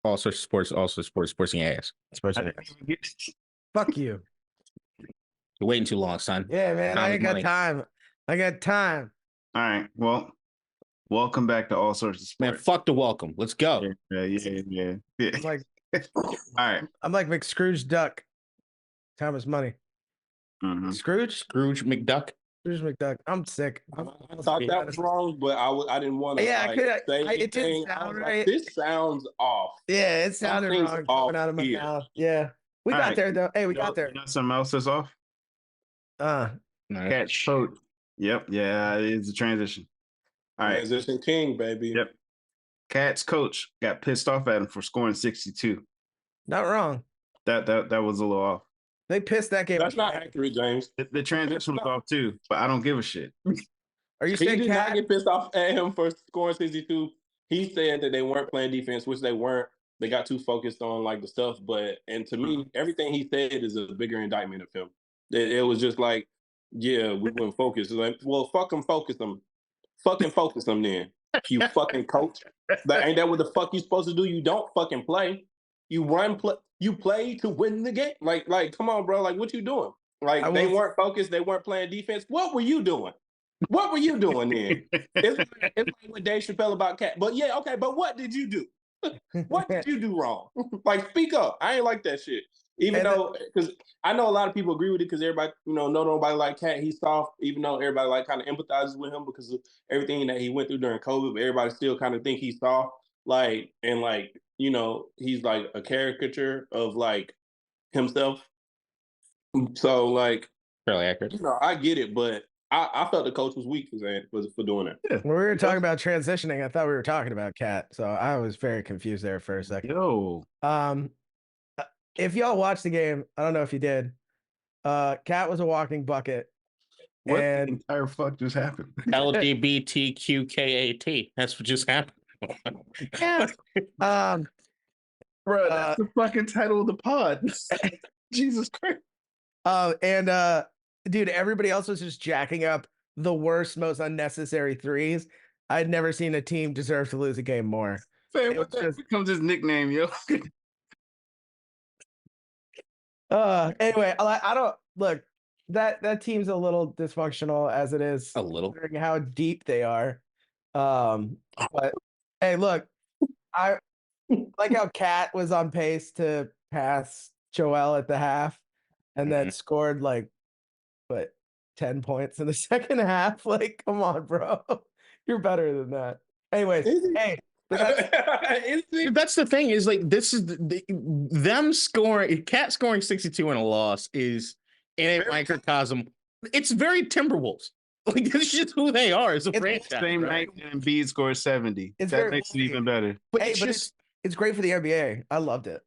Also sports, sportsing ass. Fuck you. You're waiting too long, son. Yeah, man. I ain't got time. I got time. All right. Well, welcome back to All Sorts of Sports. Man, fuck the welcome. Let's go. Yeah. I'm like, all right. I'm like McScrooge Duck. Time is money. Mm-hmm. Scrooge McDuck. Scrooge McDuck. I'm sick. I thought that was wrong, but I didn't want to. Yeah, like, it didn't sound right. Like, this sounds off. Yeah, it sounded wrong coming out of my mouth. Yeah, we got there though. Hey, we got there. You know something else that's off? Catch coach. Yep. Yeah, it's a transition. All right. Transition king, baby. Yep. Cat's coach got pissed off at him for scoring 62. Not wrong. That was a little off. They pissed that game. That's not accurate, James. The transition was off too, but I don't give a shit. Are you He saying did Cat not get pissed off at him for scoring 62. He said that they weren't playing defense, which they weren't. They got too focused on like the stuff. And to me, everything he said is a bigger indictment of him. It was just like, yeah, we weren't focused. It's like, well, fucking focus them. Fucking focus them then. You fucking coach. Like, ain't that what the fuck you supposed to do? You don't fucking play. You you play to win the game. Like, come on, bro. Like, what you doing? Like, they weren't focused. They weren't playing defense. What were you doing? What were you doing then? It's like what Dave Chappelle about Cat. But yeah, okay. But what did you do? What did you do wrong? Like, speak up. I ain't like that shit. Even though, because I know a lot of people agree with it, because everybody, know nobody like Cat. He's soft, even though everybody like kind of empathizes with him because of everything that he went through during COVID. But everybody still kind of think he's soft, like, and like, he's like a caricature of like himself. So like, fairly accurate. I get it, but I felt the coach was weak for doing that. Yeah. When we were talking about transitioning, I thought we were talking about Cat, so I was very confused there for a second. If y'all watched the game, I don't know if you did. Cat was a walking bucket. What the entire fuck just happened? LGBTQKAT. That's what just happened. Yeah. Bro, that's the fucking title of the pod. Jesus Christ. Dude, everybody else was just jacking up the worst, most unnecessary threes. I'd never seen a team deserve to lose a game more. Say, what becomes his nickname, yo? Anyway, I don't look. That team's a little dysfunctional as it is. A little. Considering how deep they are. But hey, look, I like how Cat was on pace to pass Joel at the half, and then scored like 10 points in the second half. Like, come on, bro, you're better than that. Anyways, hey. That's the thing, is like, this is them scoring, Cat scoring 62 in a loss is in a microcosm. It's very Timberwolves. Like, this is just who they are as a franchise. Same night Embiid scores 70. That makes it even better. But it's great for the NBA. I loved it.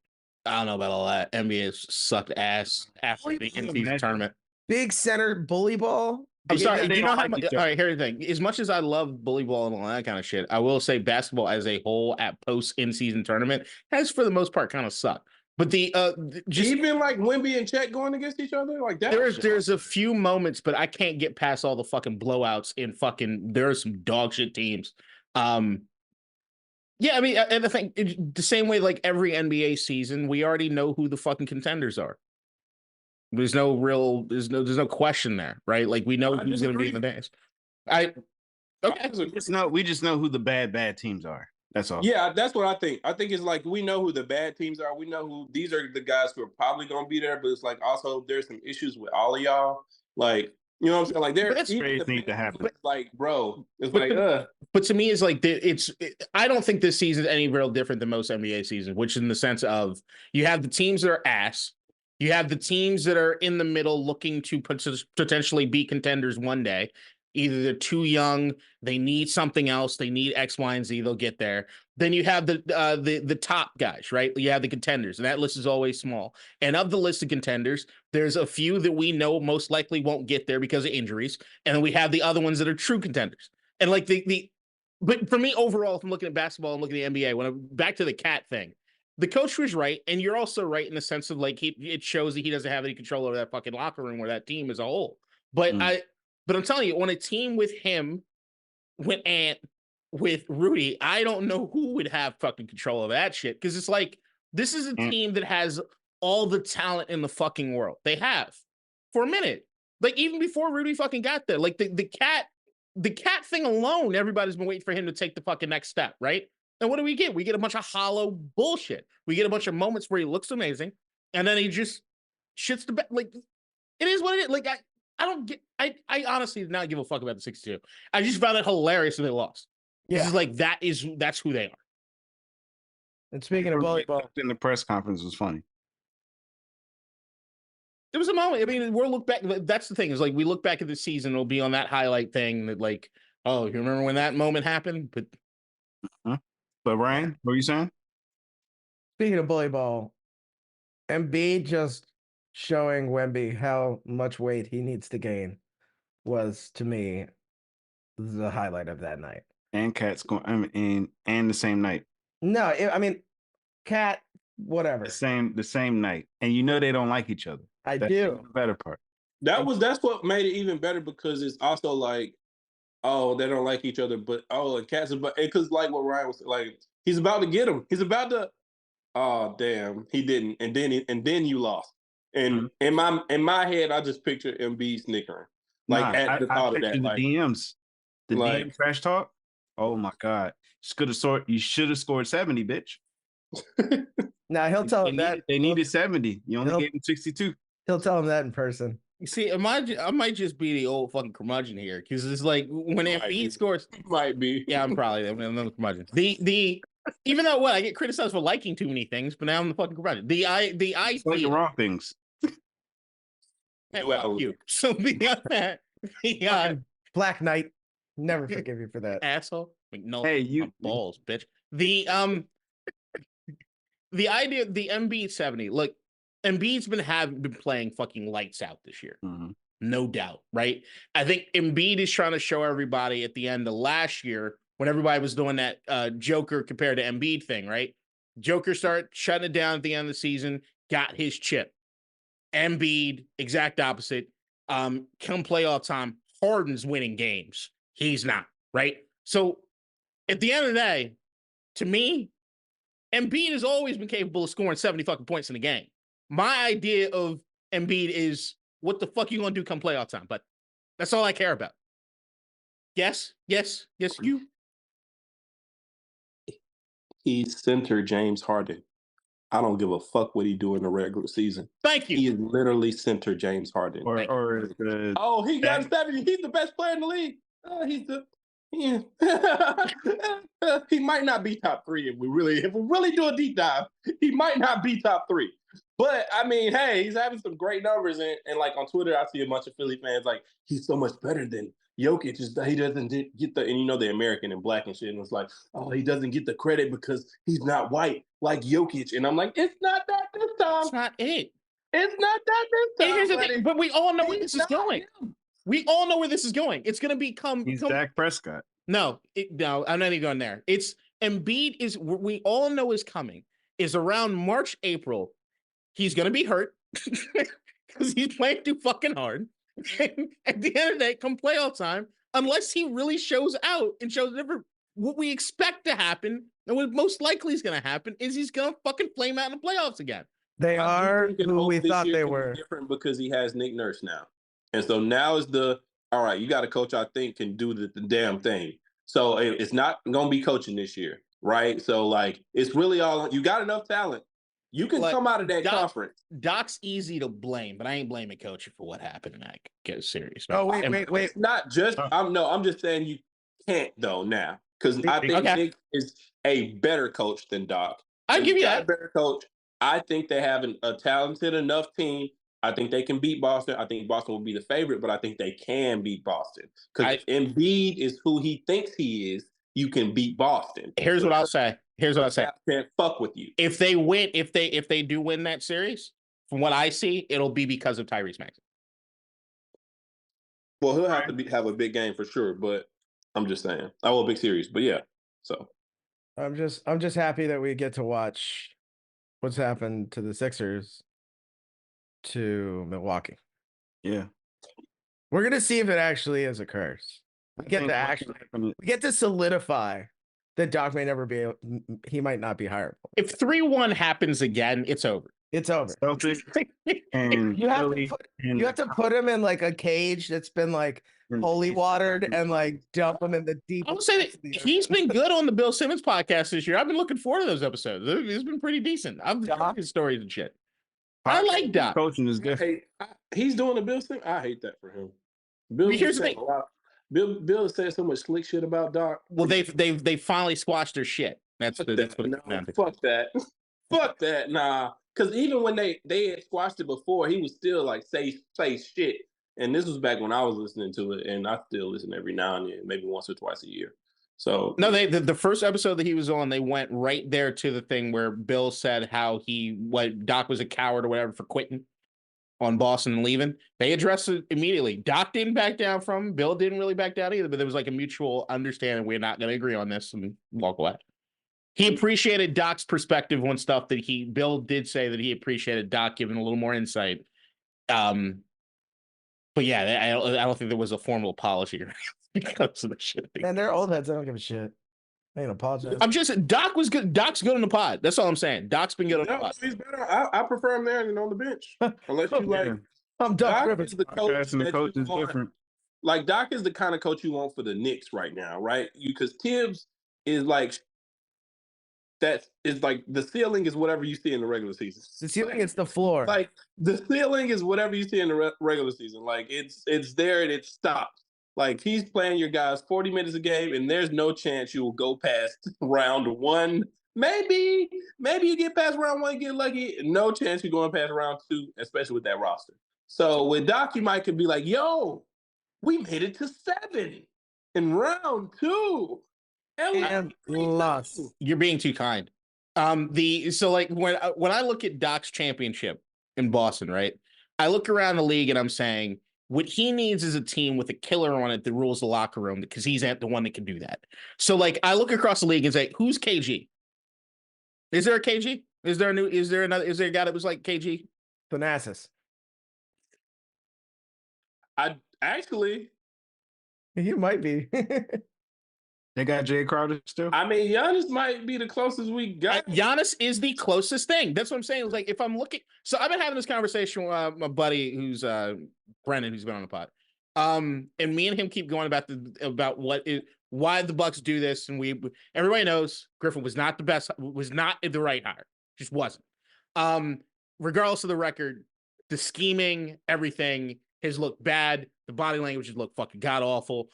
I don't know about all that. NBA sucked ass after the in-season tournament. Big center bully ball. I'm sorry. You know how much? All right, here's the thing. As much as I love bully ball and all that kind of shit, I will say basketball as a whole at post in-season tournament has, for the most part, kind of sucked. But just even like Wemby and Chet going against each other like that. There's a few moments, but I can't get past all the fucking blowouts in fucking. There are some dog shit teams. Yeah, I mean, and I think the same way, like every NBA season, we already know who the fucking contenders are. There's no question there, right? Like, we know who's going to be in the dance. We just know who the bad teams are. That's all. Yeah, that's what I think. I think it's like, we know who the bad teams are. We know who these are, the guys who are probably going to be there. But it's like, also there's some issues with all of y'all. Like, you know what I'm saying? Like, that's crazy need to happen. Like, bro, it's But to me, it's like I don't think this season is any real different than most NBA seasons, which in the sense of you have the teams that are ass. You have the teams that are in the middle looking to potentially be contenders one day. Either they're too young, they need something else, they need X, Y, and Z, they'll get there. Then you have the top guys, right? You have the contenders, and that list is always small. And of the list of contenders, there's a few that we know most likely won't get there because of injuries. And then we have the other ones that are true contenders. And like but for me, overall, if I'm looking at basketball and looking at the NBA, when I'm back to the Cat thing, the coach was right, and you're also right in the sense of like it shows that he doesn't have any control over that fucking locker room or that team as a whole. But I'm telling you, on a team with him, with Ant, with Rudy, I don't know who would have fucking control of that shit. Because it's like, this is a team that has all the talent in the fucking world. They have for a minute. Like, even before Rudy fucking got there, like the cat thing alone, everybody's been waiting for him to take the fucking next step, right? And what do we get? We get a bunch of hollow bullshit. We get a bunch of moments where he looks amazing, and then he just shits the bed. Like, it is what it is. Like, I don't get. I honestly did not give a fuck about the 62. I just found it hilarious that they lost. Yeah. This is like that's who they are. And speaking of volleyball, in the press conference was funny. There was a moment. I mean, we'll look back. That's the thing, is like, we look back at the season, it'll be on that highlight thing that, like, oh, you remember when that moment happened? But But Ryan, what are you saying? speaking of volleyball, Embiid just showing Wemby how much weight he needs to gain was, to me, the highlight of that night. And Cat's going. And the same night. No, I mean, Cat, whatever. The same night. And you know they don't like each other. I That's do. the better part. That's what made it even better, because it's also like, oh, they don't like each other, but and Cat's about, because like what Ryan was like, he's about to get him. He's about to. Oh damn, he didn't, and then you lost. And in my head, I just picture Embiid snickering, like at the thought of that. The Like, DMs, the like, DM trash talk. Oh my god, you should have scored 70, bitch. Now he'll tell him that They needed 70. You only He'll- gave him 62. he'll tell him that in person. you see, I might just be the old fucking curmudgeon here, because it's like when Embiid scores. might be. Yeah, I'm probably another curmudgeon. Even though I get criticized for liking too many things, but now I'm the fucking curmudgeon. The Like the wrong things. fuck you. So the Black Knight, never forgive you for that. asshole. Like, no, Hey, my balls, bitch. The idea, the Embiid 70. Look, Embiid's been playing fucking lights out this year. Mm-hmm. No doubt, right? I think Embiid is trying to show everybody at the end of last year, when everybody was doing that Joker compared to Embiid thing, right? Joker started shutting it down at the end of the season, got his chip. Embiid, exact opposite. Come playoff time, Harden's winning games. He's not, right? So at the end of the day, to me, Embiid has always been capable of scoring 70 fucking points in a game. My idea of Embiid is, what the fuck you gonna do come playoff time? But that's all I care about. Yes, you. He's center James Harden. I don't give a fuck what he do in the regular season. Thank you. He is literally center James Harden. He got 70. He's the best player in the league. He might not be top 3 if we really do a deep dive. He might not be top 3. But I mean, hey, he's having some great numbers, and like on Twitter, I see a bunch of Philly fans like, he's so much better than Jokic. He doesn't get the, and the American and black and shit, and it's like, oh, he doesn't get the credit because he's not white like Jokic, and I'm like, it's not that this time. That's not it. It's not that this time. Here's the thing, but we all know where this is going. Him. We all know where this is going. It's going to become. He's Dak Prescott. No, I'm not even going there. It's Embiid is. We all know is coming. Is around March, April. He's going to be hurt because he's playing too fucking hard. And at the end of the day, come playoff time, unless he really shows out and shows different, what we expect to happen, and what most likely is going to happen, is he's going to fucking flame out in the playoffs again. They are who we thought they were. Different because he has Nick Nurse now, and so now is all right. You got a coach I think can do the damn thing. So it's not going to be coaching this year, right? So like, it's really all you got enough talent. You can come out of that conference. Doc's easy to blame, but I ain't blaming coach for what happened, and I get serious. Oh, wait. It's not just I'm just saying you can't though now, because I think Nick is a better coach than Doc. I give you that. Better coach. I think they have a talented enough team. I think they can beat Boston. I think Boston will be the favorite, but I think they can beat Boston because Embiid is who he thinks he is. You can beat Boston. Here's what I'll say. Can't fuck with you. If they win, if they do win that series, from what I see, it'll be because of Tyrese Maxey. Well, he'll have to have a big game for sure, but I'm just saying. A big series, but yeah. So I'm just happy that we get to watch what's happened to the Sixers to Milwaukee. Yeah. We're gonna see if it actually is a curse. We get to solidify that Doc may never be. He might not be hireable. If 3-1 happens again, it's over. It's over. Celtics and You have Philly you have to put him in like a cage that's been like holy watered and like dump him in the deep. I would say that he's been good on the Bill Simmons podcast this year. I've been looking forward to those episodes. It's been pretty decent. I've heard his stories and shit. I like Doc. Coaching is different. He's doing the Bill thing. I hate that for him. Bill, Here's the thing. Bill said so much slick shit about Doc. Well, they finally squashed their shit. That's what it fuck that. Fuck that. Nah. Because even when they had squashed it before, he was still like say shit. And this was back when I was listening to it, and I still listen every now and then, maybe once or twice a year. So no, the first episode that he was on, they went right there to the thing where Bill said how Doc was a coward or whatever for quitting on Boston and leaving. They addressed it immediately. Doc didn't back down from him. Bill didn't really back down either, but there was like a mutual understanding. We're not going to agree on this and walk away. He appreciated Doc's perspective on stuff that Bill did say that he appreciated Doc giving a little more insight. But yeah, I don't think there was a formal apology because of the shit. And they're old heads. I don't give a shit. They ain't apologize. I'm just Doc was good. Doc's good on the pod. That's all I'm saying. Doc's been good on the pod. He's better. I prefer him there than on the bench. Unless you like. I'm Doc Rivers. The coach and the coach is different. Like Doc is the kind of coach you want for the Knicks right now, right? Because Tibbs is like. That is like the ceiling is whatever you see in the regular season. The ceiling is the floor. Like the ceiling is whatever you see in the regular season. Like it's there and it stops. Like he's playing your guys 40 minutes a game, and there's no chance you will go past round one. Maybe you get past round one, get lucky. No chance you're going past round two, especially with that roster. So with Doc, you might could be like, "Yo, we made it to 7 in round 2." And lost. You're being too kind. So like when I look at Doc's championship in Boston, right? I look around the league and I'm saying what he needs is a team with a killer on it that rules the locker room because he's the one that can do that. So like I look across the league and say, who's KG? Is there a KG? Is there a guy that was like KG? Thanasis. You might be. They got Jay Crowder still. I mean, Giannis might be the closest we got. Giannis is the closest thing. That's what I'm saying. It's like if I'm looking, so I've been having this conversation with my buddy who's Brennan, who's been on the pod. And me and him keep going about why the Bucks do this, and everybody knows Griffin was not the best, was not the right hire, just wasn't. Regardless of the record, the scheming, everything has looked bad. The body language has looked fucking god awful.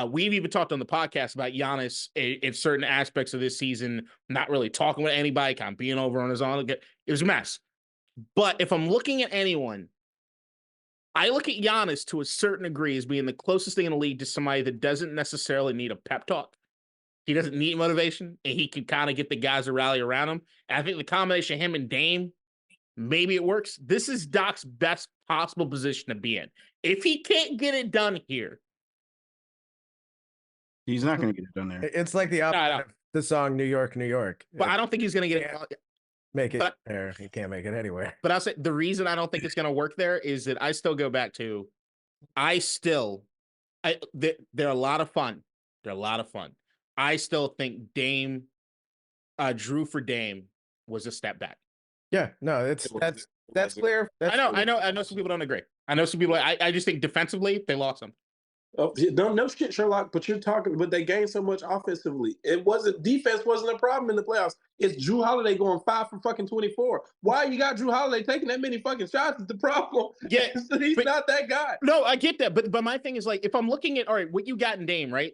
We've even talked on the podcast about Giannis in certain aspects of this season, not really talking with anybody, kind of being over on his own. It was a mess. But if I'm looking at anyone, I look at Giannis to a certain degree as being the closest thing in the league to somebody that doesn't necessarily need a pep talk. He doesn't need motivation, and he can kind of get the guys to rally around him. And I think the combination of him and Dame, maybe it works. This is Doc's best possible position to be in. If he can't get it done here, he's not going to get it done there. It's like the opposite of the song New York, New York. But I don't think he's going to get it. Make it there. He can't make it anywhere. But I'll say the reason I don't think it's going to work there is that I still go back to, they're a lot of fun. They're a lot of fun. I still think Dame, Drew for Dame was a step back. Yeah, no, that's clear. I know some people don't agree. I know some people, I just think defensively, they lost him. Oh, no shit, Sherlock. But they gained so much offensively. Defense wasn't a problem in the playoffs. It's Drew Holiday going 5 for fucking 24. Why you got Drew Holiday taking that many fucking shots is the problem. Yeah, he's not that guy. No, I get that, but my thing is like if I'm looking at all right, what you got in Dame, right?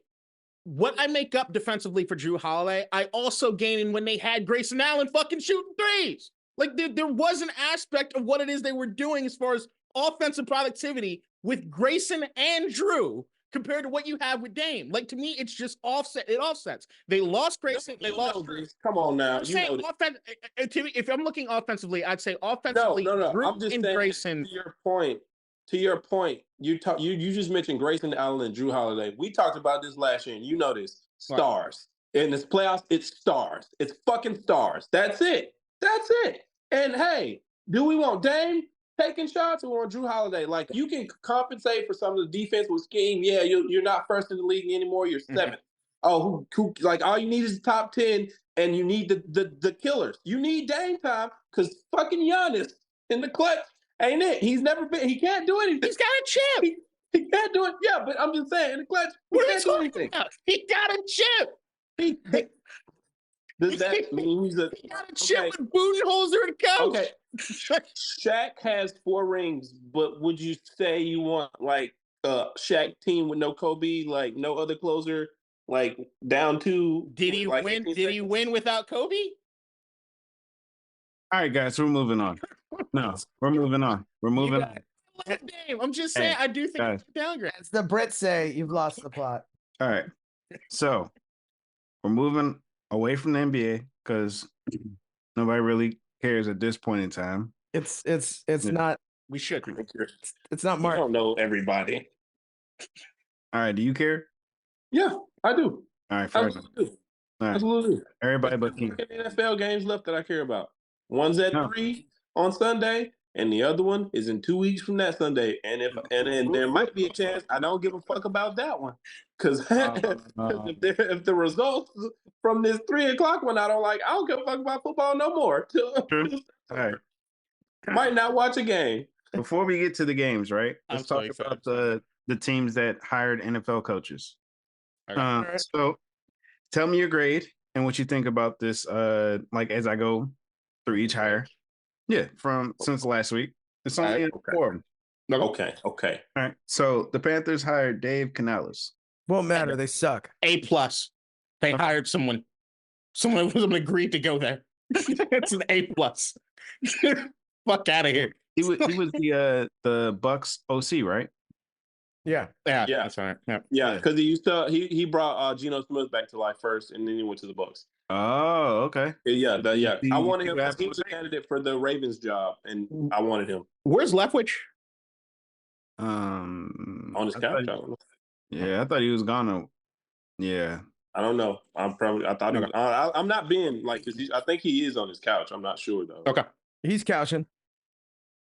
What I make up defensively for Drew Holiday, I also gain in when they had Grayson Allen fucking shooting threes. Like there was an aspect of what it is they were doing as far as offensive productivity with Grayson and Drew compared to what you have with Dame. Like to me, it's just offset. It offsets. They lost Grayson. They lost Drew. Come on now. If I'm looking offensively, I'd say offensively. No. Drew I'm just and saying. Grayson. To your point, you just mentioned Grayson Allen and Drew Holiday. We talked about this last year, and you know this. Stars. In this playoffs, it's stars. It's fucking stars. That's it. And hey, do we want Dame? taking shots or on Drew Holiday. Like you can compensate for some of the defense with scheme. Yeah, you're not first in the league anymore. You're seventh. Oh, who like all you need is the top 10, and you need the killers. You need Dame time because fucking Giannis in the clutch ain't it. He's never been. He can't do anything. He's got a chip. He can't do it. Yeah, but I'm just saying in the clutch, he What are you can't do talking anything. about? He got a chip. Does that mean he's a He got a chip with Budenholzer and coach. okay? Shaq has 4 rings, but would you say you want like a Shaq team with no Kobe, like no other closer, like down to? Did he like, win? Did he win without Kobe? All right, guys, we're moving on. No, we're moving on. We're moving on. Name. I'm just saying. Hey, I do think guys. it's a downgrade. As the Brits say, you've lost the plot. All right. So we're moving away from the NBA because nobody really cares at this point in time. It's Yeah. not. We should. It's not I Mark. don't know everybody. All right, do you care? Yeah, I do. All right, fair enough. Absolutely. do. All right. Absolutely. do. Everybody but you. NFL games left that I care about. One's at No. 3 on Sunday, and the other one is in 2 weeks from that Sunday. And then there might be a chance I don't give a fuck about that one, because if the results from this 3 o'clock one I don't like, I don't give a fuck about football no more. True. All right. Might not watch a game. Before we get to the games, right? I'm Let's so talk excited. about the teams that hired NFL coaches. Okay. So tell me your grade and what you think about this, like as I go through each hire. Yeah, from since last week. It's only Okay. 4 of them. Okay. All right. So the Panthers hired Dave Canales. Won't matter. They suck. A+. They hired someone. Someone agreed to go there. It's an A+. Fuck out of here. He was the Bucks OC, right? Yeah. Yeah, Yeah. that's all right. Yeah. Yeah, because he brought Geno Smith back to life first, and then he went to the Bucks. Oh, okay. Yeah. I wanted You him. asked He was a him? candidate for the Ravens job, and I wanted him Where's Leftwich? on his I couch. thought- yeah, I thought he was gonna. Yeah. I don't know. I thought he was, I'm not being like, 'cause I think he is on his couch. I'm not sure though. Okay. He's couching.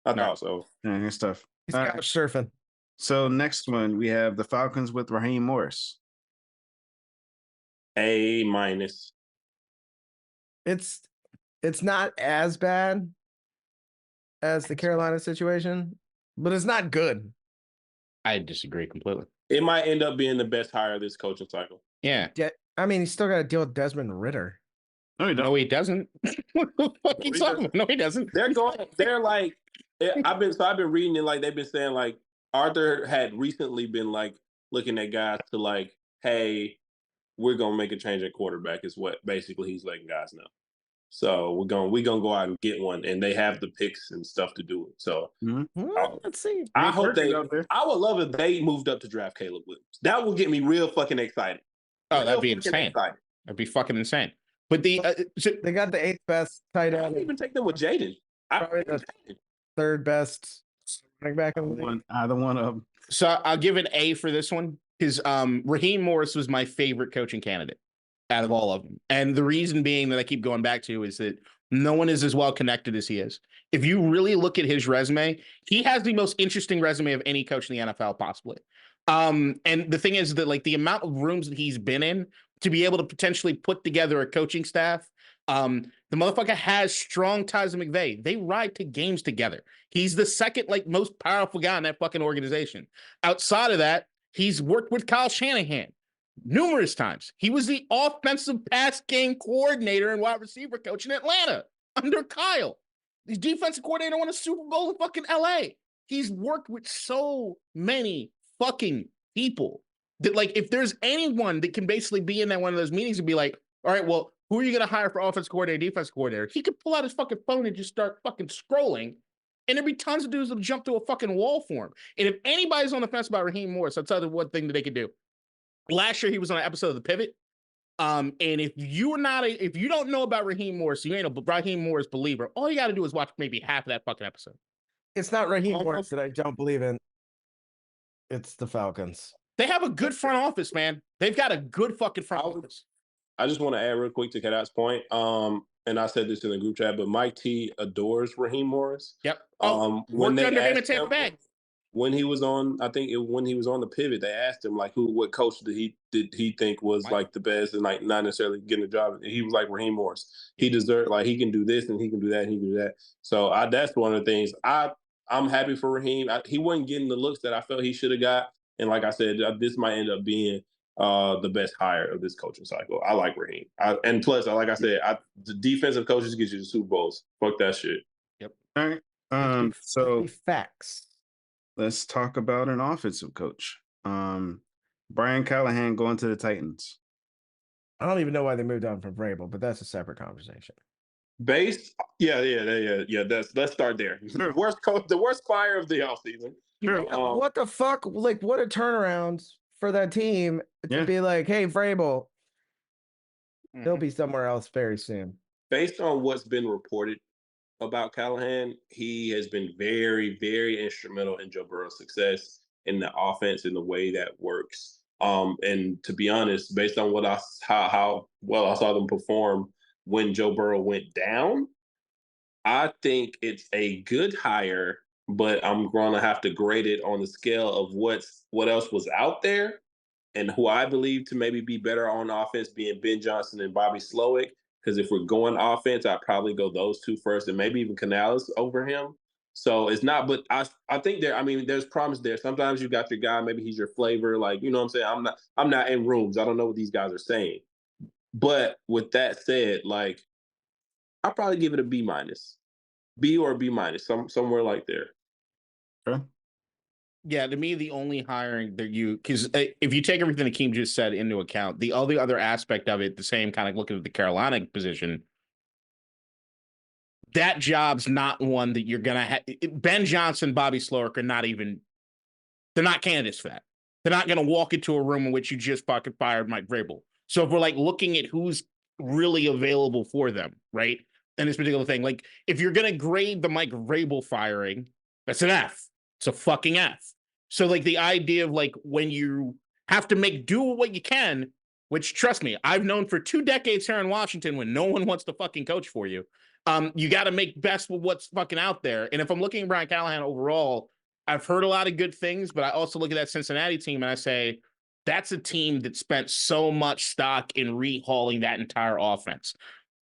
I thought so. Yeah, good stuff. He's All right. couch surfing. So next one we have the Falcons with Raheem Morris. A-. It's not as bad as the Carolina situation, but it's not good. I disagree completely. It might end up being the best hire this coaching cycle. Yeah. I mean, he's still got to deal with Desmond Ritter. No, he don't. No, he doesn't. What the fuck he you talking about? No, he doesn't. They're like, I've been reading it, like they've been saying like Arthur had recently been like looking at guys to like, hey, we're gonna make a change at quarterback is what basically he's letting guys know. So we're gonna go out and get one, and they have the picks and stuff to do it. So Well, let's see. I hope Perfect they. out there. I would love if they moved up to draft Caleb Williams. That would get me real fucking excited. Oh, that'd be Real fucking insane. excited. That'd be fucking insane. But the They got the 8th best tight I end, would even take them with Jaden. Probably the 3rd best running back in the league. Either one of them. so I'll give an A for this one because Raheem Morris was my favorite coaching candidate out of all of them. And the reason being that I keep going back to is that no one is as well connected as he is. If you really look at his resume, he has the most interesting resume of any coach in the NFL, possibly. And the thing is that like the amount of rooms that he's been in to be able to potentially put together a coaching staff. The motherfucker has strong ties to McVay. They ride to games together. He's the second like most powerful guy in that fucking organization. Outside of that, he's worked with Kyle Shanahan numerous times. He was the offensive pass game coordinator and wide receiver coach in Atlanta under Kyle. The defensive coordinator won a Super Bowl in fucking LA. He's worked with so many fucking people that like if there's anyone that can basically be in that one of those meetings and be like, all right, well, who are you going to hire for offense coordinator, defense coordinator? He could pull out his fucking phone and just start fucking scrolling. And there'd be tons of dudes that'll jump to a fucking wall for him. And if anybody's on the fence about Raheem Morris, I'll tell you one thing that they could do. Last year, he was on an episode of The Pivot. And if you don't know about Raheem Morris, you ain't a Raheem Morris believer, all you got to do is watch maybe half of that fucking episode. It's not Raheem Morris that I don't believe in. It's the Falcons. They have a good front office, man. They've got a good fucking front office. I just want to add real quick to Kadot's point. and I said this in the group chat, but Mike T adores Raheem Morris. Yep. When Worked they under him in asked Tampa him Bay. when he was on, when he was on the pivot, they asked him like what coach did he think was like the best and like not necessarily getting a job. And he was like Raheem Morris. He deserved like he can do this and he can do that and he can do that. So that's one of the things I'm happy for Raheem. He wasn't getting the looks that I felt he should have got, and like I said, this might end up being the best hire of this coaching cycle. I like Raheem, and plus, like I said, the defensive coaches get you the Super Bowls. Fuck that shit. Yep. All right. So facts. let's talk about an offensive coach. Brian Callahan going to the Titans. I don't even know why they moved on from Vrabel, but that's a separate conversation. Let's start there. Sure. The worst fire of the offseason. Sure. What the fuck? Like, what a turnaround for that team to be like, hey, Vrabel, he'll be somewhere else very soon. Based on what's been reported about Callahan, he has been very, very instrumental in Joe Burrow's success in the offense in the way that works. And to be honest, based on how well I saw them perform when Joe Burrow went down, I think it's a good hire, but I'm going to have to grade it on the scale of what else was out there and who I believe to maybe be better on offense, being Ben Johnson and Bobby Slowick. Because if we're going offense, I'd probably go those two first, and maybe even Canales over him. So it's not, but I think there's promise there. Sometimes you got your guy, maybe he's your flavor, like you know what I'm saying. I'm not in rooms. I don't know what these guys are saying. But with that said, like I'll probably give it a B-, B or B-, somewhere like there. Okay. Yeah, to me, the only hiring that because if you take everything Akeem just said into account, the only other aspect of it, the same kind of looking at the Carolina position, that job's not one that you're going to have. Ben Johnson, Bobby Slowick are they're not candidates for that. They're not going to walk into a room in which you just fucking fired Mike Vrabel. So if we're like looking at who's really available for them, right? And this particular thing, like if you're going to grade the Mike Vrabel firing, that's an F. It's a fucking F. So like the idea of like when you have to make do what you can, which trust me, I've known for 2 decades here in Washington when no one wants to fucking coach for you. You got to make best with what's fucking out there. And if I'm looking at Brian Callahan overall, I've heard a lot of good things, but I also look at that Cincinnati team and I say, that's a team that spent so much stock in rehauling that entire offense.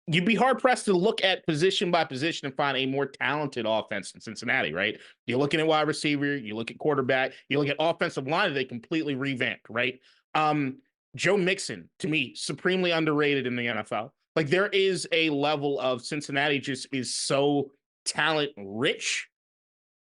You'd be hard pressed to look at position by position and find a more talented offense than Cincinnati, right? You're looking at wide receiver, you look at quarterback, you look at offensive line, they completely revamped, right? Joe Mixon, to me, supremely underrated in the NFL. Like there is a level of Cincinnati just is so talent rich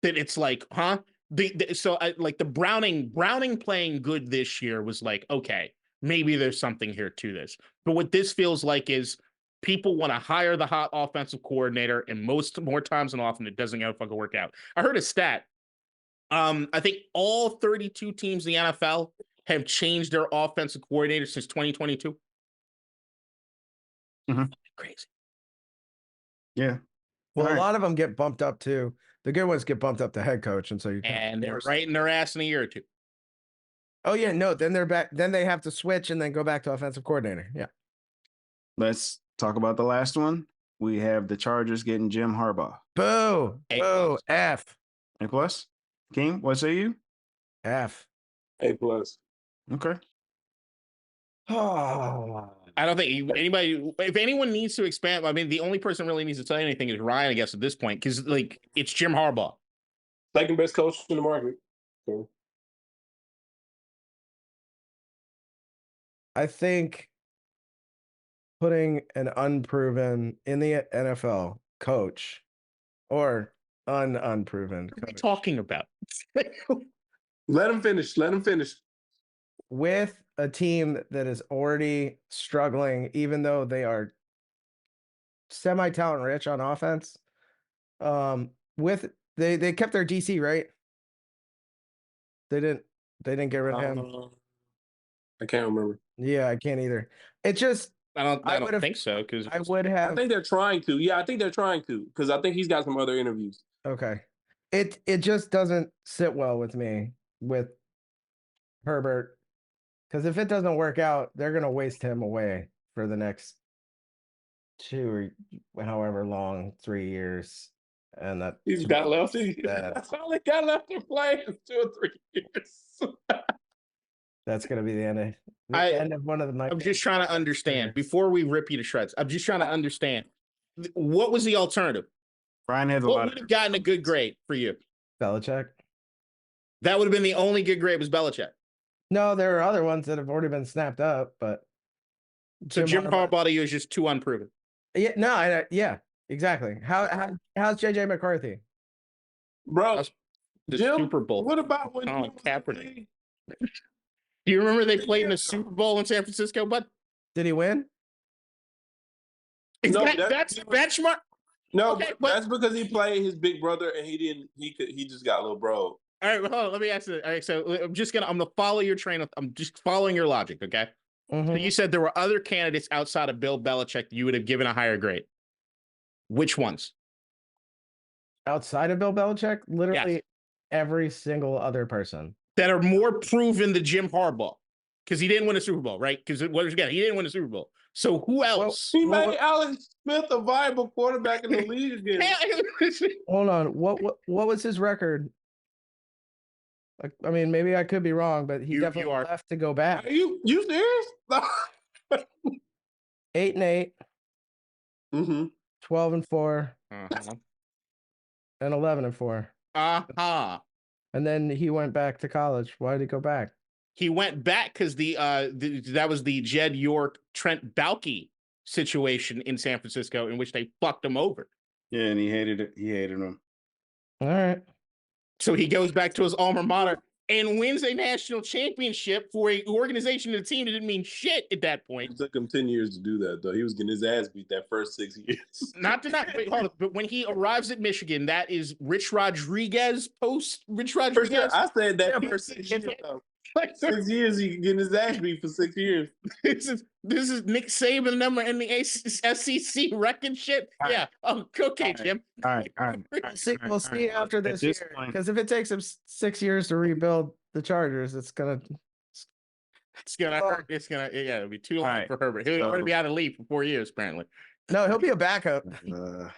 that it's like, huh? Like the Browning playing good this year was like, okay, maybe there's something here to this. But what this feels like is people want to hire the hot offensive coordinator, and more times than often, it doesn't ever fucking work out. I heard a stat. I think all 32 teams in the NFL have changed their offensive coordinator since 2022. Crazy. Yeah. Well, a lot of them get bumped up too. The good ones get bumped up to head coach, and so you and they're right in their ass in a year or two. Oh yeah, no. Then they're back. Then they have to switch and then go back to offensive coordinator. Yeah. Let's talk about the last one. We have the Chargers getting Jim Harbaugh. Boo. A+. Boo. F. A+. King, what say you? F. A+. Okay. I don't think anybody, if anyone needs to expand, I mean, the only person really needs to tell you anything is Ryan, I guess, at this point, because like it's Jim Harbaugh. Second best coach in the market. So. I think putting an unproven in the NFL coach or unproven What are we coach talking about? Let him finish. with a team that is already struggling, even though they are semi-talent rich on offense. With they kept their DC, right? They didn't get rid of him. I can't remember. Yeah, I can't either. It just I don't think so, because I would have. I think they're trying to. Yeah, I think they're trying to, because I think he's got some other interviews. Okay. It just doesn't sit well with me with Herbert, because if it doesn't work out, they're gonna waste him away for the next 2 or however long, 3 years, and that He's got left. that That's all he got left to play is 2 or 3 years. that's gonna be the end of one of the night. I'm just trying to understand before we rip you to shreds. I'm just trying to understand what was the alternative? Brian has a What lot would of have gotten a good grade for you? Belichick. That would have been the only good grade was Belichick. No, there are other ones that have already been snapped up, but So Jim Harbaugh to you is just too unproven. yeah, no, yeah, exactly. How's JJ McCarthy? Bro, The Jim, Super Bowl. what about when Colin Jim was Kaepernick. in Do you remember they played in the Yeah. Super Bowl in San Francisco? But Did he win? is No, that's the benchmark. No, Okay, but but- that's because he played his big brother and he just got a little bro. All right, well, hold on, let me ask you. All right, so I'm gonna follow your train of. I'm just following your logic, okay? So Mhm. you said there were other candidates outside of Bill Belichick that you would have given a higher grade. Which ones? Outside of Bill Belichick, literally Yes. every single other person. That are more proven than Jim Harbaugh? Because he didn't win a Super Bowl, right? Because again, he didn't win a Super Bowl. So who else? He made Alex Smith a viable quarterback in the league again. Hold on. What was his record? Like, I mean, maybe I could be wrong, but he You definitely are. left to go back. Are you serious? 8-8, Mm-hmm. 12-4, Uh-huh. and 11-4. Uh-huh. And then he went back to college. Why did he go back? He went back because that was the Jed York Trent Baalke situation in San Francisco in which they fucked him over. Yeah, and he hated it. He hated him. All right. So he goes back to his alma mater and wins a national championship for an organization and a team that didn't mean shit at that point. It took him 10 years to do that, though. He was getting his ass beat that first 6 years. Not wait, hold on, but when he arrives at Michigan, that is Rich Rodriguez post Rich Rodriguez. I said that Yeah, first 6 years, though. Like, 6 years, he getting his ass beat for 6 years. this is Nick Saban number in the SEC record shit. All right. Yeah. Oh, okay, right. Jim. All right. We'll see after At this this year. point- Because if it takes him 6 years to rebuild the Chargers, it's gonna. It's gonna hurt. It's gonna it'll be too long All right. for Herbert. He'll already be out of the league for 4 years, apparently. No, he'll be a backup. All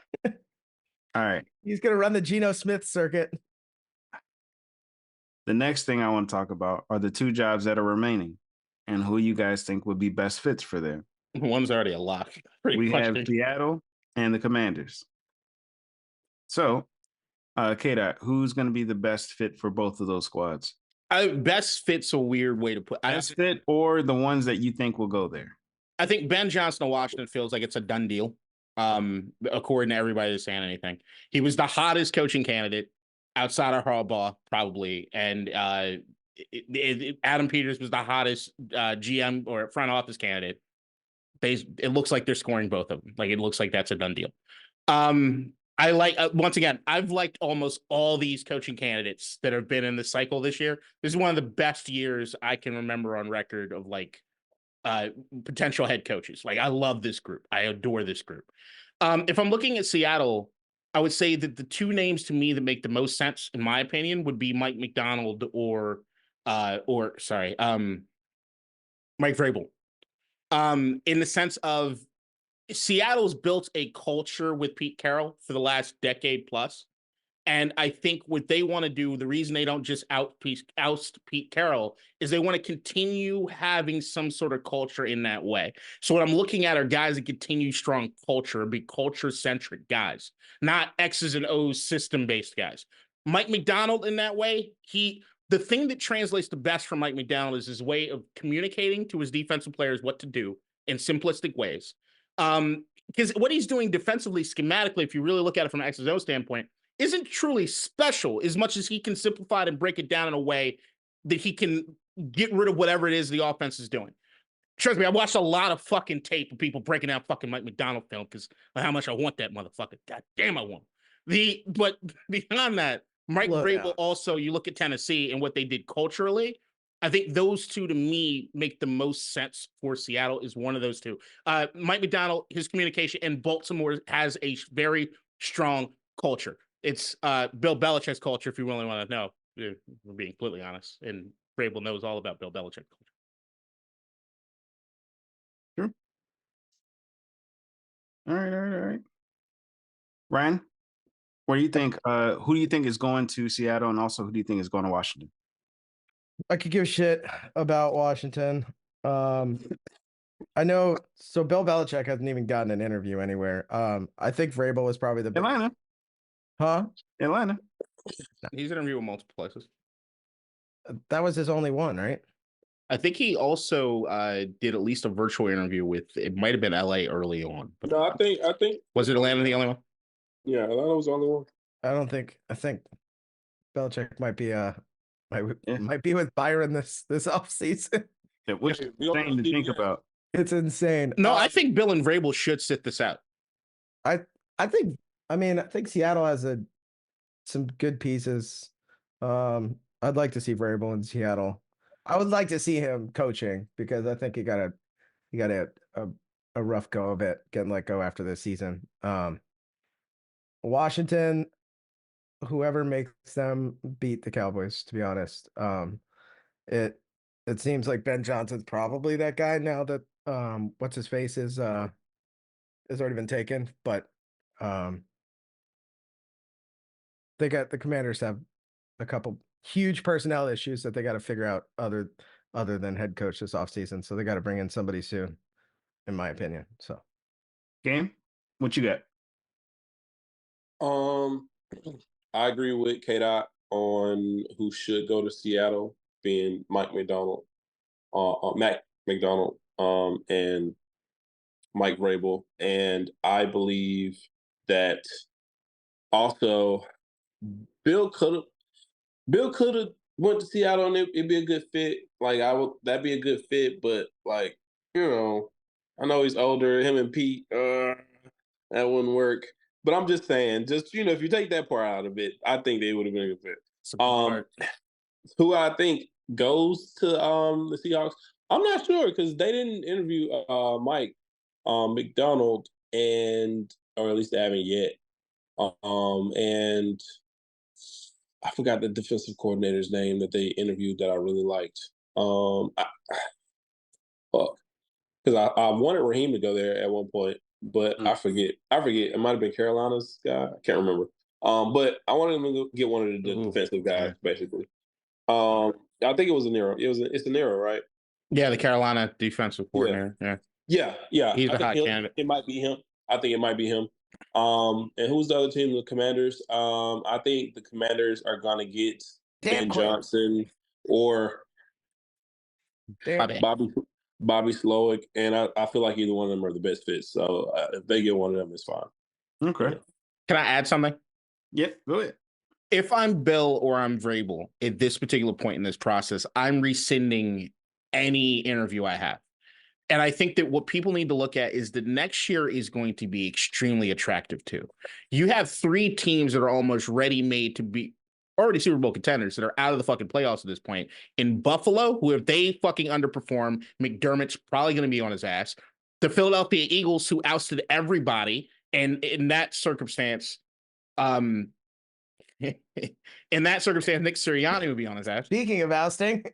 right. He's gonna run the Geno Smith circuit. The next thing I want to talk about are the 2 jobs that are remaining and who you guys think would be best fits for them. One's already a lock. Pretty We much. have Seattle and the Commanders. So, K-Dot, who's going to be the best fit for both of those squads? Best fit's a weird way to put. Best fit or the ones that you think will go there? I think Ben Johnson of Washington feels like it's a done deal. According to everybody that's saying anything, he was the hottest coaching candidate outside of Harbaugh, probably, and Adam Peters was the hottest GM or front office candidate. It looks like they're scoring both of them. Like it looks like that's a done deal. I like once again, I've liked almost all these coaching candidates that have been in the cycle this year. This is one of the best years I can remember on record of like potential head coaches. Like I love this group. I adore this group. If I'm looking at Seattle, I would say that the 2 names to me that make the most sense, in my opinion, would be Mike McDonald or Mike Vrabel. In the sense of Seattle's built a culture with Pete Carroll for the last decade plus. And I think what they want to do, the reason they don't just oust Pete Carroll is they want to continue having some sort of culture in that way. So what I'm looking at are guys that continue strong culture, be culture-centric guys, not X's and O's system-based guys. Mike McDonald in that way, the thing that translates the best from Mike McDonald is his way of communicating to his defensive players what to do in simplistic ways. Because what he's doing defensively, schematically, if you really look at it from an X's and O standpoint, isn't truly special as much as he can simplify it and break it down in a way that he can get rid of whatever it is the offense is doing. Trust me, I watched a lot of fucking tape of people breaking down fucking Mike McDonald film because how much I want that motherfucker. God damn, I want him. But beyond that, Mike Vrabel also, you look at Tennessee and what they did culturally, I think those 2 to me make the most sense for Seattle is one of those 2. Mike McDonald, his communication, and Baltimore has a very strong culture. It's Bill Belichick's culture, if you really want to know. We're being completely honest. And Vrabel knows all about Bill Belichick's culture. Sure. All right. Ryan, what do you think? Who do you think is going to Seattle, and also who do you think is going to Washington? I could give a shit about Washington. I know. So Bill Belichick hasn't even gotten an interview anywhere. I think Vrabel was probably the big. Atlanta. Huh? Atlanta. He's interviewed multiple places. That was his only one, right? I think he also did at least a virtual interview with. It might have been LA early on. But No, I think was it Atlanta the only one? yeah, Atlanta was the only one. I think Belichick might be Yeah. might be with Byron this offseason. Yeah, which Yeah, we all thing to think CBS. about. It's insane. No, I think Bill and Vrabel should sit this out. I think Seattle has some good pieces. I'd like to see Vrabel in Seattle. I would like to see him coaching because I think he got a rough go of it getting let go after this season. Washington, whoever makes them beat the Cowboys, to be honest. It seems like Ben Johnson's probably that guy now that what's his face is has already been taken, but they got the Commanders have a couple huge personnel issues that they got to figure out other than head coach this offseason. So they got to bring in somebody soon, in my opinion. So Game, what you got? I agree with K Dot on who should go to Seattle, being Mac McDonald, and Mike Vrabel, and I believe that also Bill could have went to Seattle and it'd be a good fit. Like that'd be a good fit, but like I know he's older. Him and Pete, that wouldn't work. But I'm just saying, if you take that part out of it, I think they would have been a good fit. Who I think goes to the Seahawks, I'm not sure because they didn't interview Mike McDonald, or at least they haven't yet. And I forgot the defensive coordinator's name that they interviewed that I really liked. Because I wanted Raheem to go there at one point, but I forget. It might have been Carolina's guy. I can't remember. But I wanted him to get one of the defensive guys, basically. I think it was Nero. It's Nero, right? Yeah, the Carolina defensive coordinator. Yeah. He's a hot candidate. It might be him. I think it might be him. And who's the other team? The Commanders. I think the Commanders are gonna get Ben Johnson or Bobby Slowick, and I feel like either one of them are the best fits. So if they get one of them, it's fine. Okay. Can I add something? Yep, go ahead. If I'm Bill or I'm Vrabel at this particular point in this process, I'm rescinding any interview I have. And I think that what people need to look at is that next year is going to be extremely attractive too. You have 3 teams that are almost ready-made to be already Super Bowl contenders that are out of the fucking playoffs at this point. In Buffalo, who if they fucking underperform, McDermott's probably going to be on his ass. The Philadelphia Eagles, who ousted everybody. And in that circumstance, Nick Sirianni would be on his ass. Speaking of ousting,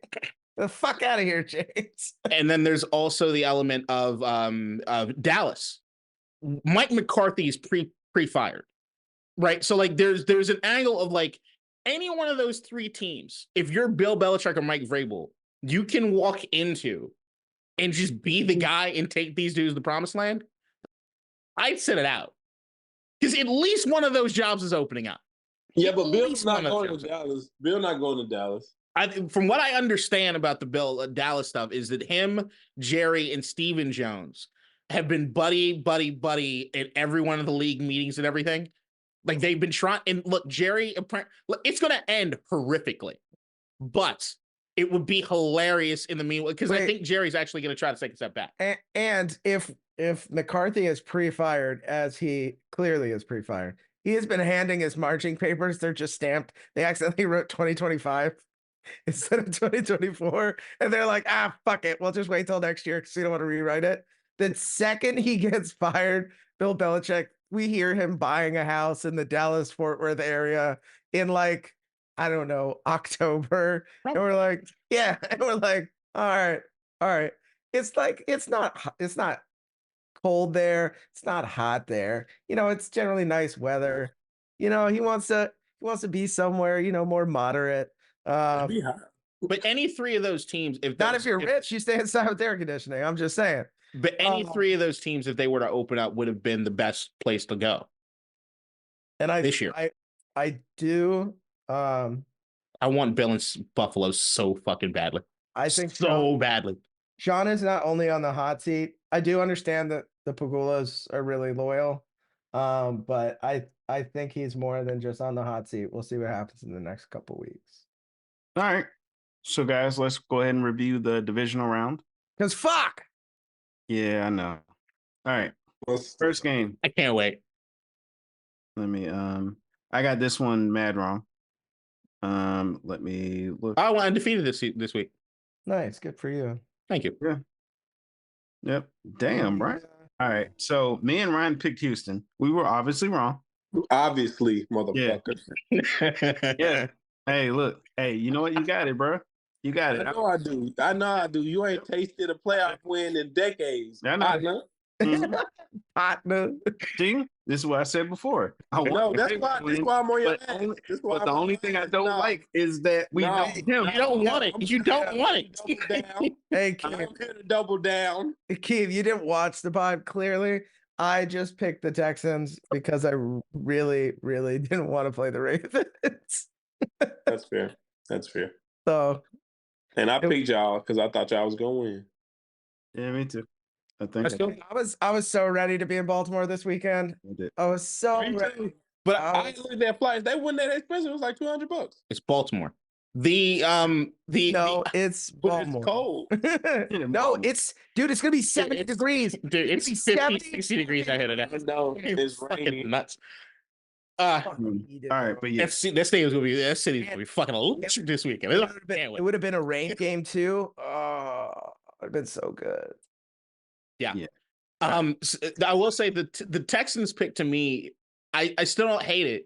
the fuck out of here, James. And then there's also the element of Dallas. Mike McCarthy is pre-fired, right? So like there's an angle of like any one of those 3 teams. If you're Bill Belichick or Mike Vrabel, you can walk into and just be the guy and take these dudes to the promised land. I'd sit it out because at least one of those jobs is opening up. Yeah, but Bill's not going to Dallas. Bill not going to Dallas. From what I understand about the Bill Dallas stuff is that him, Jerry, and Stephen Jones have been buddy at every one of the league meetings and everything. Like they've been trying. And look, Jerry, it's going to end horrifically, but it would be hilarious in the meanwhile because I think Jerry's actually going to try to take a step back. And if McCarthy is pre-fired, as he clearly is pre-fired, he has been handing his marching papers. They're just stamped. They accidentally wrote 2025 instead of 2024. And they're like, fuck it. We'll just wait till next year because we don't want to rewrite it. The second he gets fired, Bill Belichick, we hear him buying a house in the Dallas-Fort Worth area in like, I don't know, October. And we're like, yeah. And we're like, all right. It's like, it's not cold there. It's not hot there. It's generally nice weather. He wants to be somewhere, more moderate. Be hot. But any three of those teams, Not if you're rich, you stay inside with air conditioning. I'm just saying. But any three of those teams, if they were to open up, would have been the best place to go. And this year, I do. I want Bill and Buffalo so fucking badly. I think so badly. Sean is not only on the hot seat. I do understand that the Pagulas are really loyal, but I think he's more than just on the hot seat. We'll see what happens in the next couple weeks. All right. So, guys, let's go ahead and review the divisional round. Because fuck. Yeah, I know. All right. First game. I can't wait. Let me I got this one mad wrong. Let me look. I won undefeated this week. Nice, good for you. Thank you. Yeah. Yep. Damn, right. All right. So me and Ryan picked Houston. We were obviously wrong. Obviously, motherfucker. Yeah. Hey, look. Hey, you know what? You got it, bro. You got it. I know I do. You ain't tasted a playoff win in decades. I know. Partner. See, this is what I said before. No, that's why I'm on your ass. But the only thing I don't like is that we know him. You don't want it. You don't want it. Hey, I'm Keith. here to double down. Keith, you didn't watch the pod clearly. I just picked the Texans because I really, really didn't want to play the Ravens. That's fair. That's fair. So, and I picked y'all because I thought y'all was gonna win. Yeah, me too. I think I was so ready to be in Baltimore this weekend. I was so ready. But I looked at their flights. They wasn't that expensive. It was like $200. It's Baltimore. It's Baltimore. It's cold. No, it's it's gonna be 70 degrees. Dude, it's 50, 60 degrees out here today. No, it's fucking raining. nuts. all right, but yeah, that city's gonna be fucking electric this weekend. It would have been a rain game too. Oh, it would have been so good. Yeah. I will say the Texans pick to me, I still don't hate it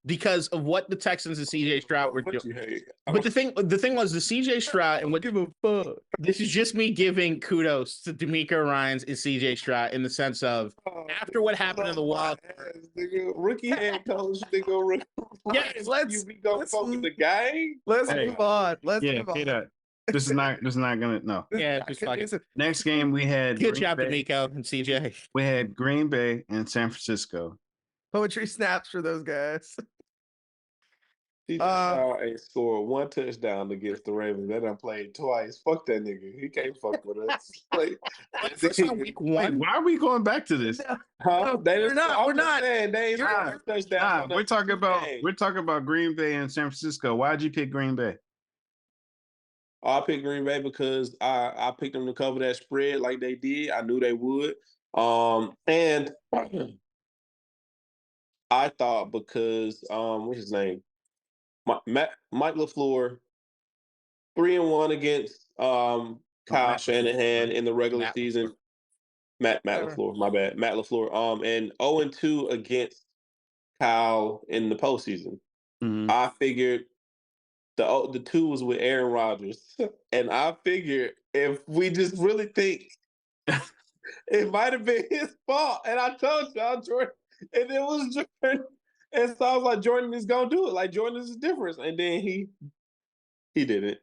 because of what the Texans and CJ Stroud were doing. But the thing was the CJ Stroud and what give a fuck. This is just me giving kudos to D'Amico Ryans and CJ Stroud in the sense of after what happened in the wild rookie head coach, nigga. Yes, let's focus the game. Let's move on. Let's move on. This is not gonna no. Yeah, just fucking. Next game we had Good job, D'Amico and CJ. We had Green Bay and San Francisco. Poetry snaps for those guys. Ain't scored one touchdown against the Ravens. They done played twice. Fuck that nigga. He can't fuck with us. Week one. Why are we going back to this? Huh? We're not. Saying, they ain't scored a touchdown. We're talking about Green Bay and San Francisco. Why'd you pick Green Bay? I picked Green Bay because I picked them to cover that spread like they did. I knew they would. And I thought because what's his name? Mike LaFleur 3-1 against Kyle Shanahan in the regular season. Matt LaFleur, my bad. Matt LaFleur. And 0-2 against Kyle in the postseason. Mm-hmm. I figured the 2 was with Aaron Rodgers. And I figured if we just really think it might have been his fault. And I told y'all, Jordan, and it was Jordan. And so I was like, Jordan is gonna do it. Like Jordan is the difference. And then he didn't.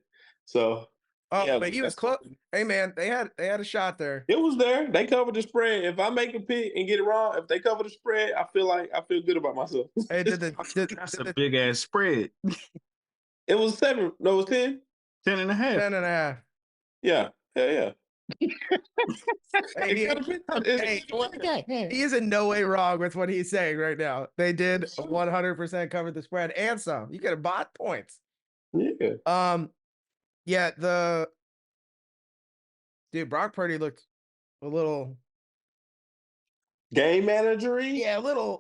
So but he was close. Hey man, they had a shot there. It was there. They covered the spread. If I make a pick and get it wrong, if they cover the spread, I feel good about myself. Hey, that's a big ass spread. It was 7. No, it was 10. 10 and a half. 10 and a half. Yeah. Hell yeah. He is in no way wrong with what he's saying right now. They did 100% cover the spread and some. You could have bought points. Yeah. Yeah, Brock Purdy looked a little game managery. Yeah, a little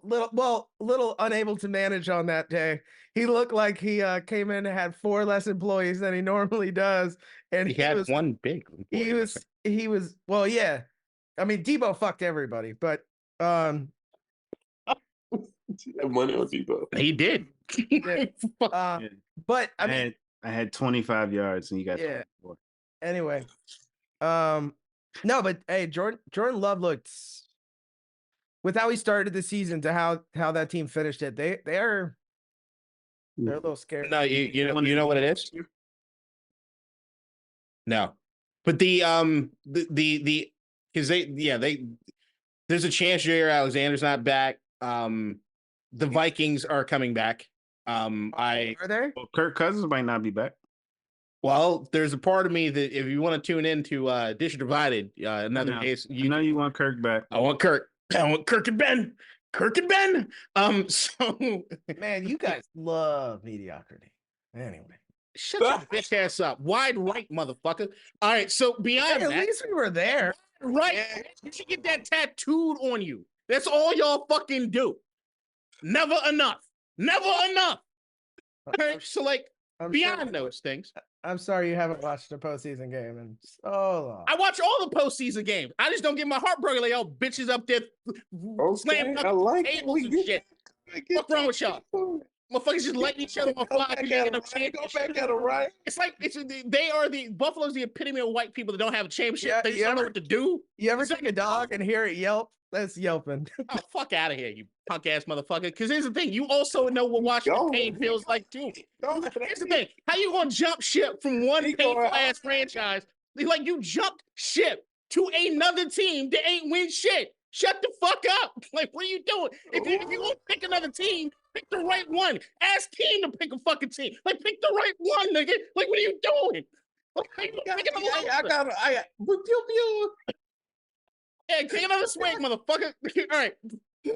unable to manage on that day. He looked like he came in and had 4 less employees than he normally does, and he had one big. He was well, yeah. I mean, Debo fucked everybody, but money on Debo. He did. But I had 25 yards, and you got 24. Anyway, no, but hey, Jordan Love looked with how he started the season to how that team finished it, they're a little scary. No, you know what it is? No. But because there's a chance Jair Alexander's not back. The Vikings are coming back. Are they? Well, Kirk Cousins might not be back. Well, there's a part of me that if you want to tune into Dish Divided, another I case, know you want Kirk back. I want Kirk. I want Kirk and Ben. Kirk and Ben. So Man, you guys love mediocrity. Anyway, shut your bitch ass up. Wide right, motherfucker. All right, so beyond hey, at that, least we were there. right, Yeah. you should get that tattooed on you. That's all y'all fucking do. Never enough. Never enough. All right, so like beyond those things, I'm sorry you haven't watched a postseason game in so long. I watch all the postseason games. I just don't get my heart broken like y'all bitches up there slamming I like tables and shit. What's wrong with y'all? Motherfuckers just lighting each other on fire. Go back at it, right? It's like they are the Buffalo's the epitome of white people that don't have a championship. Yeah, They just don't know what to do. You ever take a dog and hear it yelp? That's yelping. Oh, fuck out of here, you punk ass motherfucker. Because here's the thing, you also know what Washington pain feels like too. Here's the thing, how you gonna jump ship from one painful ass franchise? Like you jumped ship to another team that ain't win shit. Shut the fuck up. Like, what are you doing? If you want to pick another team, pick the right one. Ask Keem to pick a fucking team. Like, pick the right one, nigga. Like, what are you doing? Like, I got yeah, take another swing, motherfucker. All right,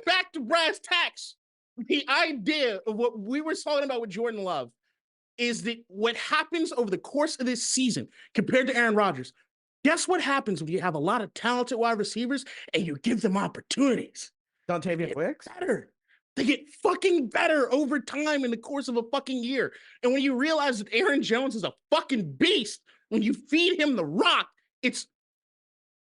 back to brass tacks. The idea of what we were talking about with Jordan Love is that what happens over the course of this season compared to Aaron Rodgers, guess what happens when you have a lot of talented wide receivers and you give them opportunities? Dontavian Wicks? Better. They get fucking better over time in the course of a fucking year. And when you realize that Aaron Jones is a fucking beast, when you feed him the rock, it's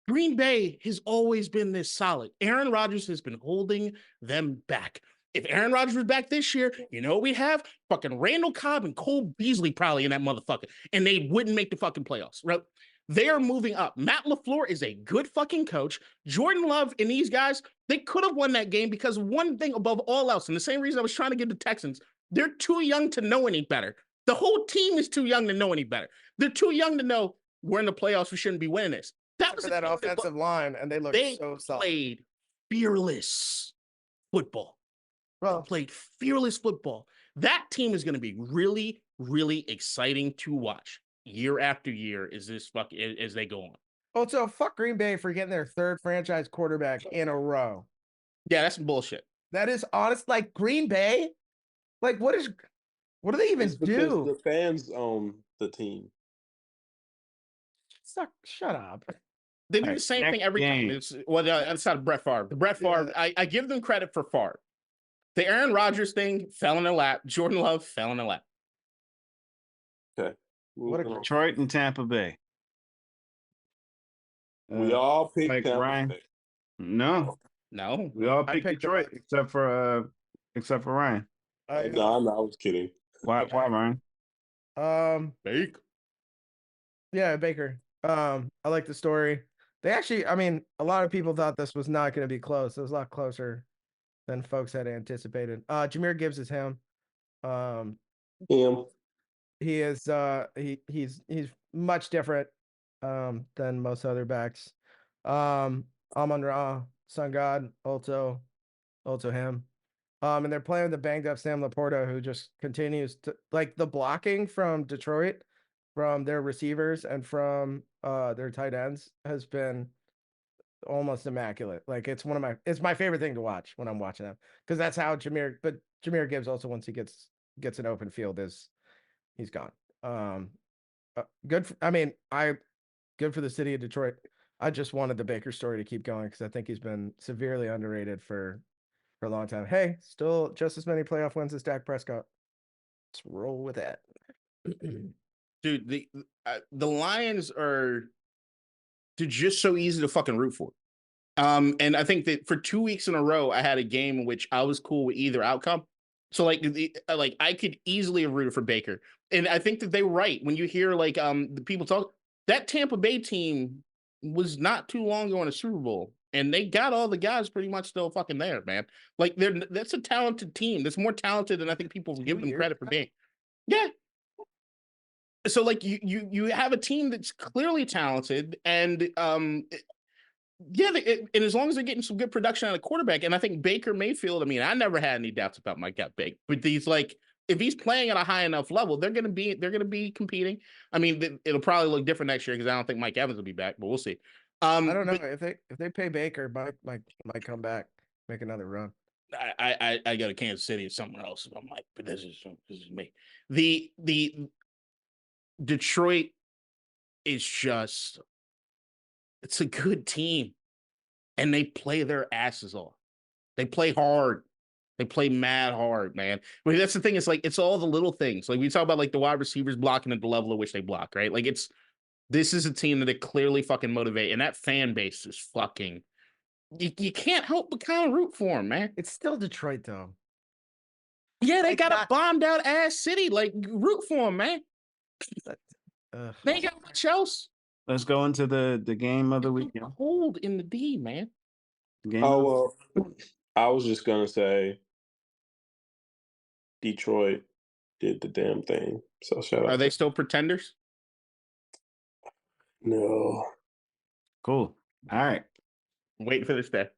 Green Bay has always been this solid. Aaron Rodgers has been holding them back. If Aaron Rodgers was back this year, you know what we have? Fucking Randall Cobb and Cole Beasley probably in that motherfucker. And they wouldn't make the fucking playoffs, right? They are moving up. Matt LaFleur is a good fucking coach. Jordan Love and these guys, they could have won that game because one thing above all else, and the same reason I was trying to give the Texans, they're too young to know any better. The whole team is too young to know any better. They're too young to know we're in the playoffs. We shouldn't be winning this. That was that offensive line, and they looked so solid. Played fearless football. Well, Played fearless football. That team is going to be really, really exciting to watch year after year as they go on. also, fuck Green Bay for getting their third franchise quarterback in a row. Yeah, that's some bullshit. That is honest. Like Green Bay, like what do they even do? The fans own the team. Shut up. They do the same thing every time. It's outside of Brett Favre. The Brett Favre, I give them credit for Favre. The Aaron Rodgers thing fell in their lap. Jordan Love fell in their lap. Okay. What a Detroit and Tampa Bay. We all picked like Tampa Ryan. Bay. No, No. we all I picked picked Detroit except for Ryan. No, I was kidding. Why, Ryan? Fake. Yeah, Baker. I like the story. They actually, I mean, a lot of people thought this was not going to be close. It was a lot closer than folks had anticipated. Jahmyr Gibbs is him. Him. He is he's much different than most other backs. Amon-Ra, Sun God, also him. And they're playing with the banged up Sam Laporta, who just continues to like the blocking from Detroit, from their receivers and from their tight ends has been almost immaculate. Like it's my favorite thing to watch when I'm watching them, because that's how Jahmyr Gibbs also, once he gets an open field, he's gone. Good for the city of Detroit. I just wanted the Baker story to keep going because I think he's been severely underrated for a long time. Hey, still just as many playoff wins as Dak Prescott. Let's roll with that. Dude, the Lions are they're just so easy to fucking root for. And I think that for 2 weeks in a row, I had a game in which I was cool with either outcome. So like I could easily have rooted for Baker. And I think that they were right. When you hear like the people talk, that Tampa Bay team was not too long ago in a Super Bowl. and they got all the guys pretty much still fucking there, man. Like that's a talented team. That's more talented than I think people give them credit for being. Yeah. So like you have a team that's clearly talented, and yeah, and as long as they're getting some good production out of quarterback, and I think Baker Mayfield, I mean, I never had any doubts about Mike Baker, but these like if he's playing at a high enough level, they're gonna be competing. I mean, it'll probably look different next year because I don't think Mike Evans will be back, but we'll see. I don't know if they pay Baker, might come back, make another run. I go to Kansas City or somewhere else. I'm like, but this is me. The Detroit is just, it's a good team, and they play their asses off. They play hard. They play mad hard, man. I mean, that's the thing. It's like, it's all the little things. Like we talk about like the wide receivers blocking at the level at which they block, right? Like this is a team that they clearly fucking motivate, and that fan base is fucking, you can't help but kind of root for them, man. It's still Detroit though. Yeah, they got a bombed out ass city. Like root for them, man. They ain't got much else. Let's go into the game of the week. Hold in the D, man. Well, I was just gonna say Detroit did the damn thing. So shout out. Are they still pretenders? No. Cool. All right. I'm waiting for this day.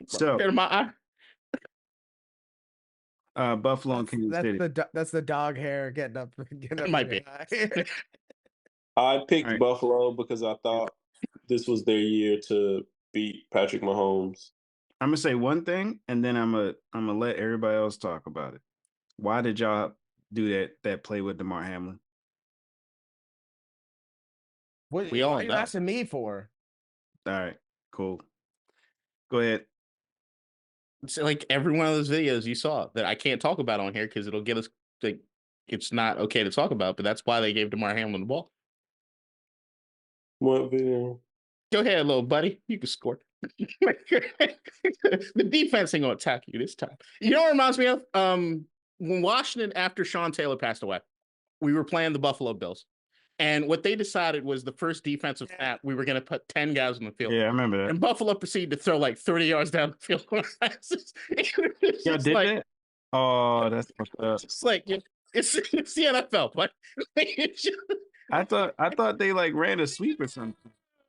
So my eye. Buffalo and Kansas City. That's the dog hair getting up. It might be. I picked Buffalo because I thought this was their year to beat Patrick Mahomes. I'm gonna say one thing, and then I'm gonna let everybody else talk about it. Why did y'all do that play with DeMar Hamlin? What are you asking me for? All right, cool. Go ahead. It's like every one of those videos you saw that I can't talk about on here because it'll get us like it's not okay to talk about, but that's why they gave DeMar Hamlin the ball. What video? Go ahead, little buddy. You can score. The defense ain't gonna attack you this time. You know what it reminds me of? When Washington, after Sean Taylor passed away, we were playing the Buffalo Bills. And what they decided was the first defensive snap, we were going to put 10 guys on the field. Yeah, I remember that. And Buffalo proceeded to throw like 30 yards down the field. Y'all did that? Oh, that's fucked up. It's like, it's the NFL, but I thought they like ran a sweep or something.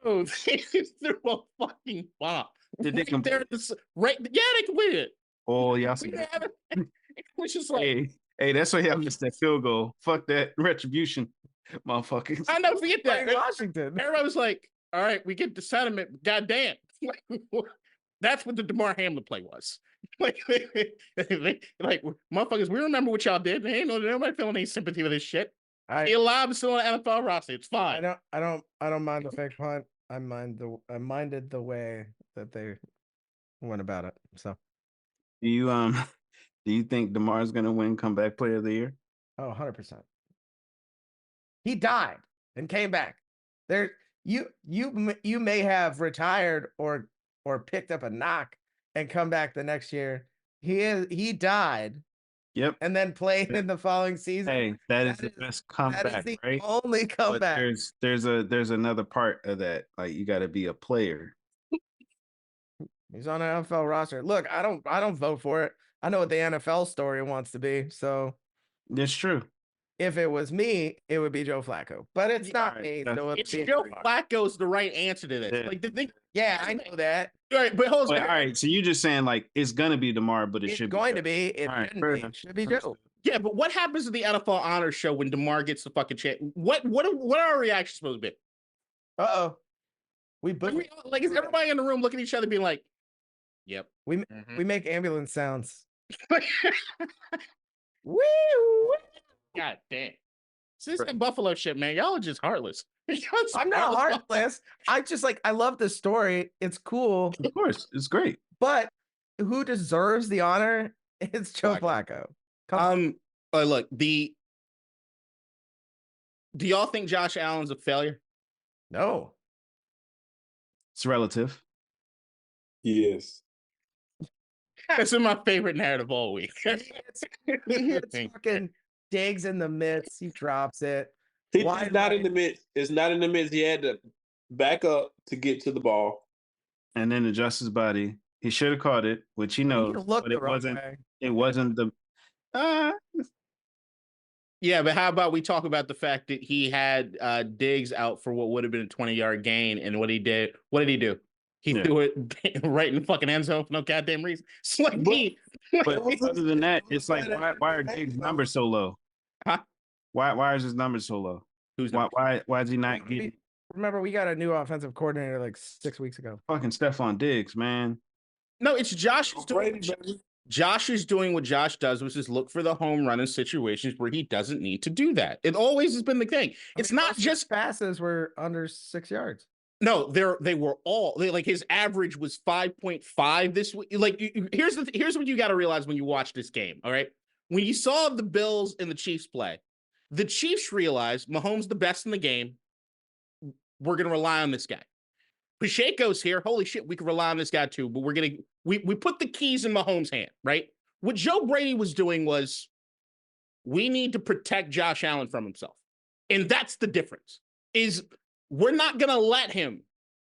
Oh, they threw a fucking bomb. Did they complete it? Right? Yeah, they completed it. Oh, y'all see that? It was just like, hey, that's why y'all missed that field goal. Fuck that retribution, motherfuckers. I never forget that. Washington. Everybody was like, all right, we get the sentiment. Goddamn. That's what the DeMar Hamlin play was. like, motherfuckers, we remember what y'all did. Ain't nobody feeling any sympathy with this shit. He alive and still on the NFL roster. It's fine. I don't mind the fake punt. I minded the way that they went about it. So do you think DeMar's gonna win comeback player of the year? Oh, 100%. He died and came back. There you may have retired or picked up a knock and come back the next year. He died. Yep. And then played in the following season. Hey, that is the best comeback, that is the right? only comeback. But there's another part of that. Like you got to be a player. He's on an NFL roster. Look, I don't vote for it. I know what the NFL story wants to be. So that's true. If it was me, it would be Joe Flacco. But it's not me. So it's Joe Flacco's the right answer to this. Yeah. Like I know that. All right, but hold on. All right, so you're just saying like it's gonna be DeMar, but it should be going to be. It should be Joe. Yeah, but what happens at the NFL Honors Show when DeMar gets the fucking chance? What are our reactions supposed to be? Like is everybody in the room looking at each other being like, "Yep." We make ambulance sounds. Woo! God damn. This is Buffalo shit, man. Y'all are just heartless. I'm not heartless. I love the story. It's cool. Of course, it's great. But who deserves the honor? It's Joe Flacco. Look, do y'all think Josh Allen's a failure? No. It's relative. Yes. That's been my favorite narrative all week. He hits fucking digs in the midst. He drops it. It's not in the midst. It's not in the midst. He had to back up to get to the ball. and then adjust his body. He should have caught it, which he He knows, looked but the it wrong wasn't. way. It wasn't the. Yeah, but how about we talk about the fact that he had Diggs out for what would have been a 20-yard gain, and what did he do? He threw it right in the fucking end zone for no goddamn reason. It's like me. But other than that, it's like why are Diggs' numbers so low? Huh? Why is his numbers so low? Why is he not getting Remember, we got a new offensive coordinator like 6 weeks ago. fucking Stephon Diggs, man? No, it's Josh. Brady, Josh is doing what Josh does, which is look for the home run in situations where he doesn't need to do that. It always has been the thing. It's not just passes were under 6 yards. No, they were all like his average was 5.5 this week. Like here's what you got to realize when you watch this game. All right, when you saw the Bills and the Chiefs play, the Chiefs realized Mahomes the best in the game. We're gonna rely on this guy. Pacheco's here. Holy shit, we can rely on this guy too. But we put the keys in Mahomes' hand, right? What Joe Brady was doing was we need to protect Josh Allen from himself. And that's the difference. Is we're not gonna let him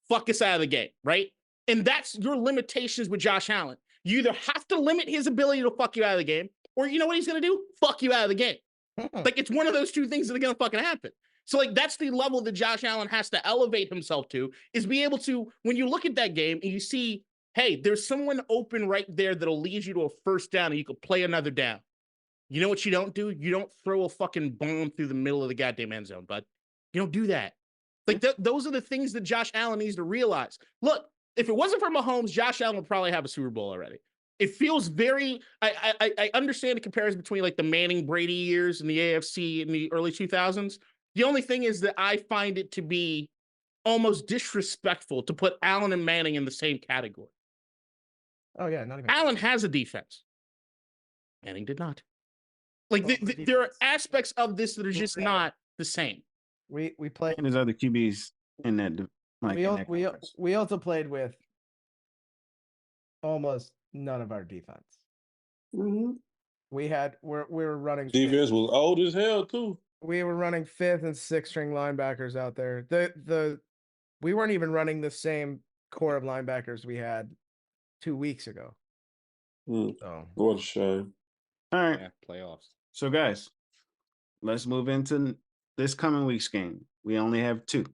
fuck us out of the game, right? And that's your limitations with Josh Allen. You either have to limit his ability to fuck you out of the game, or you know what he's gonna do? Fuck you out of the game. Like it's one of those two things that are gonna fucking happen. So like that's the level that Josh Allen has to elevate himself to, is be able to, when you look at that game and you see, hey, there's someone open right there that'll lead you to a first down and you could play another down. You know what you don't do? You don't throw a fucking bomb through the middle of the goddamn end zone, bud. You don't do that. Like those are the things that Josh Allen needs to realize. Look, if it wasn't for Mahomes, Josh Allen would probably have a Super Bowl already. It feels very. I understand the comparison between like the Manning Brady years in the AFC in the early 2000s. The only thing is that I find it to be almost disrespectful to put Allen and Manning in the same category. Oh yeah, not even. Allen has a defense. Manning did not. Like there are aspects of this that are just not the same. We played. And there's other QBs in that. Like We also played with almost none of our defense. mm-hmm. We were running defense was old as hell too. We were running 5th and 6th string linebackers out there. We weren't even running the same core of linebackers we had 2 weeks ago. So What a shame. All right, Yeah, playoffs. So guys, let's move into this coming week's game. We only have 2.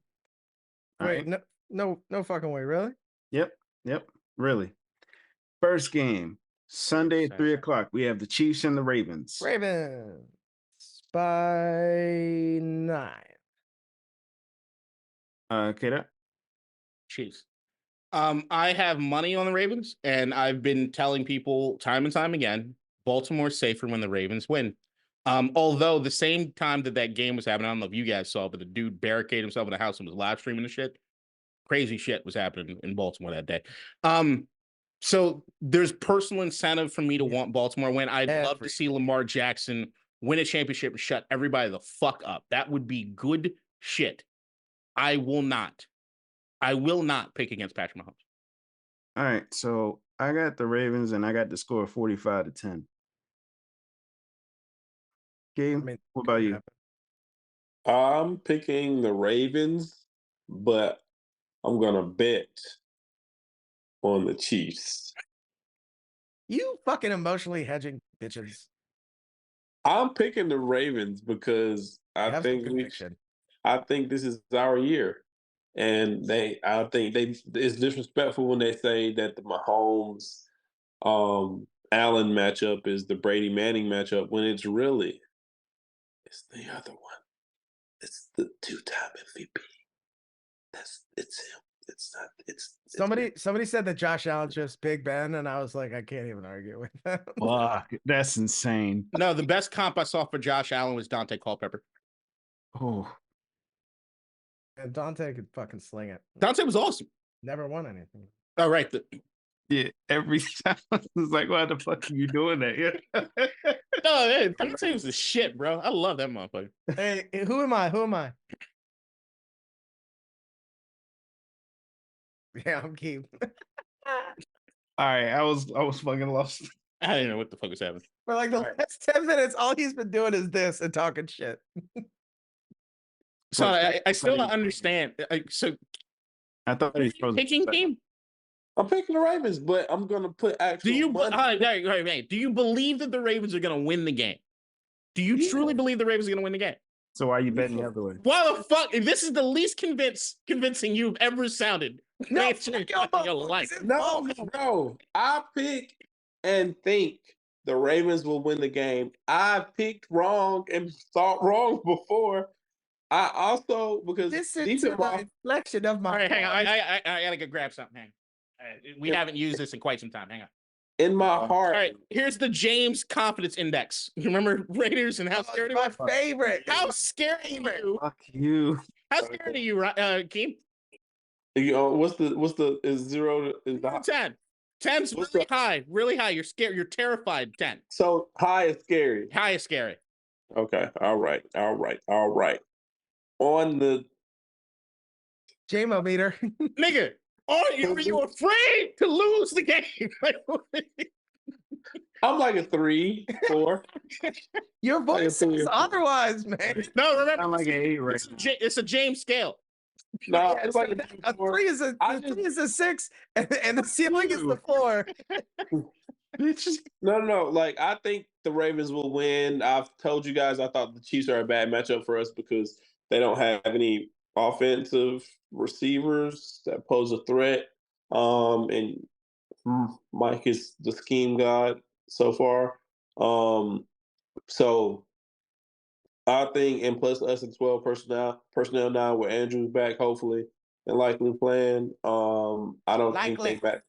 All wait, right? no fucking way, really? Yep, really. First game, Sunday at 3:00. We have the Chiefs and the Ravens. Ravens by 9. Kata? Chiefs. I have money on the Ravens, and I've been telling people time and time again, Baltimore's safer when the Ravens win. Although the same time that game was happening, I don't know if you guys saw, but the dude barricaded himself in the house and was live streaming the shit. Crazy shit was happening in Baltimore that day. So there's personal incentive for me to want Baltimore win. I'd love to see Lamar Jackson win a championship and shut everybody the fuck up. That would be good shit. I will not pick against Patrick Mahomes. All right, so I got the Ravens and I got the score 45-10. Game. What about you? I'm picking the Ravens, but I'm gonna bet on the Chiefs. You fucking emotionally hedging bitches. I'm picking the Ravens because I think this is our year. And I think it's disrespectful when they say that the Mahomes Allen matchup is the Brady Manning matchup when it's the other one. It's the 2-time MVP. It's him. Somebody said that Josh Allen's just Big Ben, and I was like, I can't even argue with that. Fuck, that's insane. No, the best comp I saw for Josh Allen was Dante Culpepper. Oh. And Dante could fucking sling it. Dante was awesome. Never won anything. Oh, right. Yeah, every time it's like, why the fuck are you doing that? Yeah. No, man, Dante was the shit, bro. I love that motherfucker. Hey, who am I? Yeah, I'm Keith. All right, I was fucking lost. I didn't know what the fuck was happening. For like the last 10 minutes, all he's been doing is this and talking shit. So I still don't understand. So I thought he was picking team. I'm picking the Ravens, but I'm gonna put actual Do you money. wait, do you believe that the Ravens are going to win the game? Do you truly believe the Ravens are going to win the game? So why are you betting the other way? Why the fuck? This is the least convincing you've ever sounded. No, In your life. No, bro. I pick and think the Ravens will win the game. I picked wrong and thought wrong before. I also because Listen these to are my the inflection of my All right, hang on. voice. I gotta go grab something. Hang on. We haven't used this in quite some time. Hang on. in my All heart. right, here's the James Confidence Index. You remember Raiders and how Oh, scared it's my favorite. How scared are you? Fuck you. How scared are you, Keem? What's the is 0 is the 10. 10's What's really the- high, really high. You're scared. You're terrified. 10. so high is scary. High is scary. Okay. All right. On the JMO meter. Nigga, are you afraid to lose the game? I'm like a 3, 4. Your voice three is or four. otherwise, man. No, remember, I'm like an 8 right now. it's a James scale. No, Yeah, it's so like a 3 is a I 3 is a 6, and the ceiling is the floor. No. Like I think the Ravens will win. I've told you guys I thought the Chiefs are a bad matchup for us because they don't have any offensive receivers that pose a threat. And Mike is the scheme god so far. So I think, and plus us at 12 personnel now with Andrews back, hopefully, and likely playing. I don't Likely. think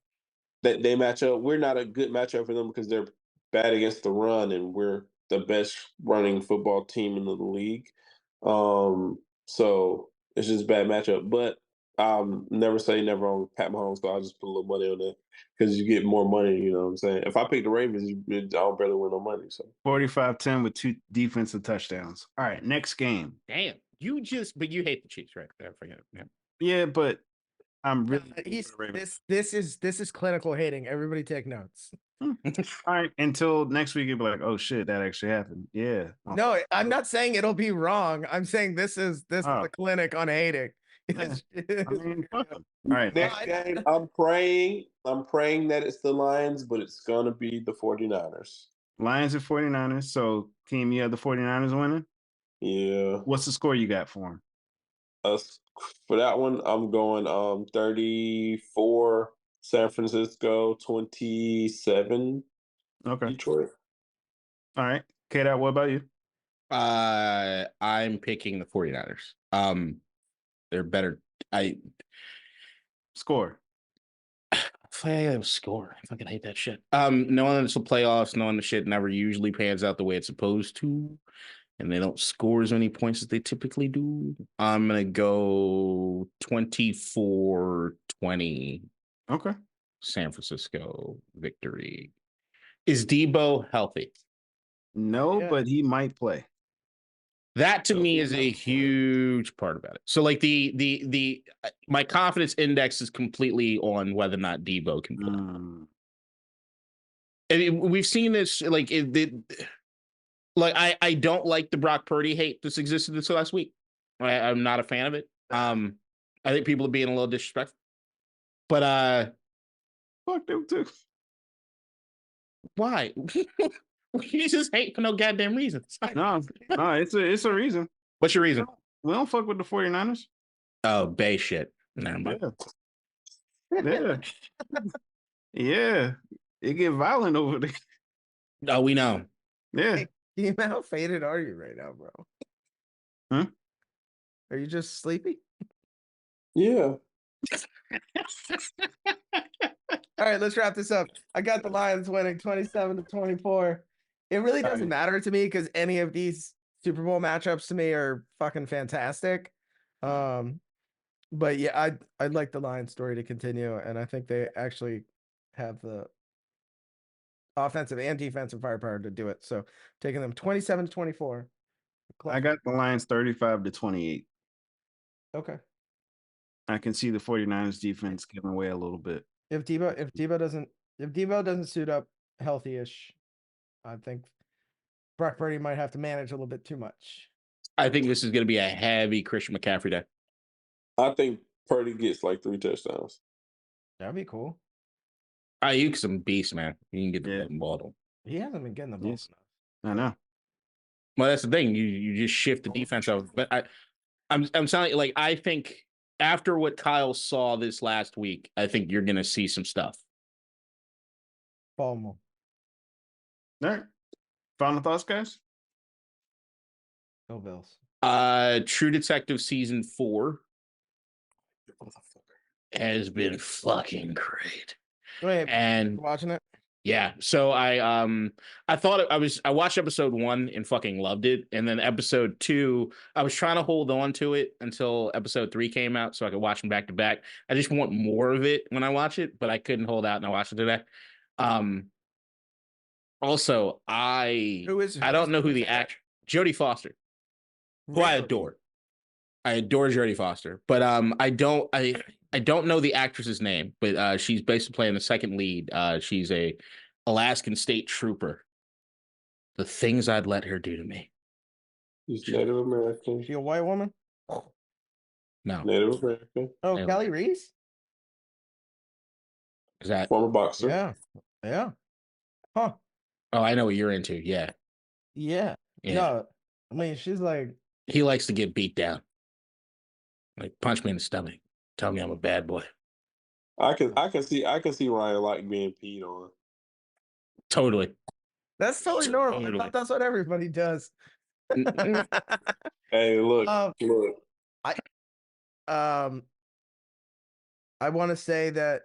that they match up. We're not a good matchup for them because they're bad against the run, and we're the best running football team in the league. So it's just a bad matchup. But never say never on Pat Mahomes, so I'll just put a little money on that because you get more money. You know what I'm saying? If I pick the Ravens, I don't barely win no money. So 45-10 with 2 defensive touchdowns. All right, next game. Damn, but you hate the Chiefs, right? I forget it. Yeah. Yeah, but I'm really This is clinical hating. Everybody take notes. all right until next week. You'll be like, oh shit, that actually happened. Yeah. No, I'm not saying it'll be wrong. I'm saying this is Oh. the clinic on hating. I mean, fuck 'em. All right. next game, I'm praying that it's the Lions, but it's gonna be the 49ers. Lions and 49ers. So, team, you have the 49ers winning? Yeah. What's the score you got for them? For that one, I'm going 34 San Francisco, 27 Okay. Detroit. All right. K-Dot, what about you? I'm picking the 49ers. They're better. Score. Score. I fucking hate that shit. Knowing it's the playoffs, knowing the shit never usually pans out the way it's supposed to, and they don't score as many points as they typically do. I'm gonna go 24-20. Okay. San Francisco victory. Is Debo healthy? No, Yeah. but he might play. That to me is a huge part about it. So like the my confidence index is completely on whether or not Debo can play. And we've seen this like I don't like the Brock Purdy hate that's existed this last week. I'm not a fan of it. I think people are being a little disrespectful. But fuck them too. Why? You just hate for no goddamn reason. No, it's a reason. What's your reason? We don't fuck with the 49ers. Oh, Bay shit. Never mind. Yeah. Yeah. It get violent over there. Oh, we know. Yeah. Hey, how faded are you right now, bro? Huh? Are you just sleepy? Yeah. All right, let's wrap this up. I got the Lions winning 27-24. It really doesn't matter to me because any of these Super Bowl matchups to me are fucking fantastic. But yeah, I'd like the Lions story to continue, and I think they actually have the offensive and defensive firepower to do it. So taking them 27-24. I got the Lions 35-28. Okay. I can see the 49ers defense giving away a little bit. If Debo doesn't suit up healthy-ish, I think Brock Purdy might have to manage a little bit too much. I think this is going to be a heavy Christian McCaffrey day. I think Purdy gets like 3 touchdowns. That'd be cool. Ayuk's a beast, man. You can get the Yeah. fucking ball to him. He hasn't been getting the ball Yes. enough. I know. Well, that's the thing. You just shift the defense over. But I'm telling you, like, I think after what Kyle saw this last week, I think you're gonna see some stuff. Baltimore. All right. Final thoughts, guys? No Bills. True Detective season 4 has been fucking great. Wait, And you watching it? yeah, so I thought I watched episode 1 and fucking loved it, and then episode 2 I was trying to hold on to it until episode 3 came out so I could watch them back to back. I just want more of it when I watch it, but I couldn't hold out and I watched it today. Also, I don't know who the actor Jodie Foster, who I adore. I adore Jodie Foster, but I don't know the actress's name, but she's basically playing the second lead. She's a Alaskan state trooper. The things I'd let her do to me. She's Native American. She a white woman? No, Native American. Oh, Native. Kelly Reese? Is that? Former boxer. Yeah. Yeah. Huh. Oh, I know what you're into. Yeah, Yeah. yeah. No, I mean, she's like, He likes to get beat down. Like punch me in the stomach. Tell me I'm a bad boy. I can see Ryan like being peed on. Totally. that's totally normal. I Totally. thought that's what everybody does. Hey, look, look. I want to say that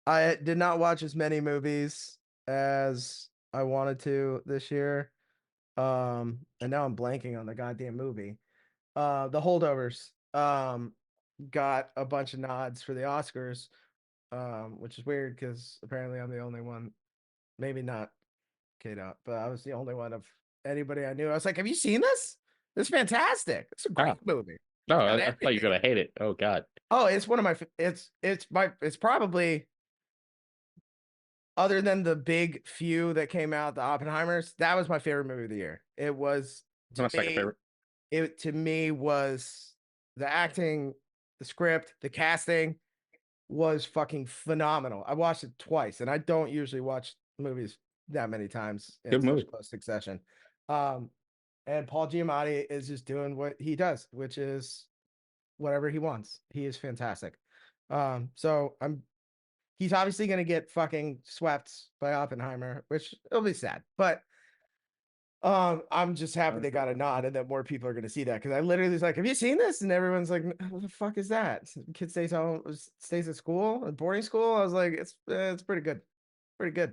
I did not watch as many movies as I wanted to this year. And now I'm blanking on the goddamn movie. The Holdovers got a bunch of nods for the Oscars, which is weird because apparently I'm the only one, maybe not K-Dot, but I was the only one of anybody I knew. I was like, have you seen this? It's fantastic. It's a great movie. No, I thought you were gonna hate it. Oh God. Oh, it's one of my. It's probably, other than the big few that came out, the Oppenheimers. That was my favorite movie of the year. It was It's my second favorite. It to me was the acting, the script, the casting was fucking phenomenal. I watched it twice, and I don't usually watch movies that many times in Good such movie. close succession. And Paul Giamatti is just doing what he does, which is whatever he wants. He is fantastic. So he's obviously gonna get fucking swept by Oppenheimer, which it'll be sad. But I'm just happy they got a nod and that more people are gonna see that, because I literally was like, have you seen this? And everyone's like, what the fuck is that? Kid stays home, stays at school, at boarding school. I was like, it's pretty good. Pretty good.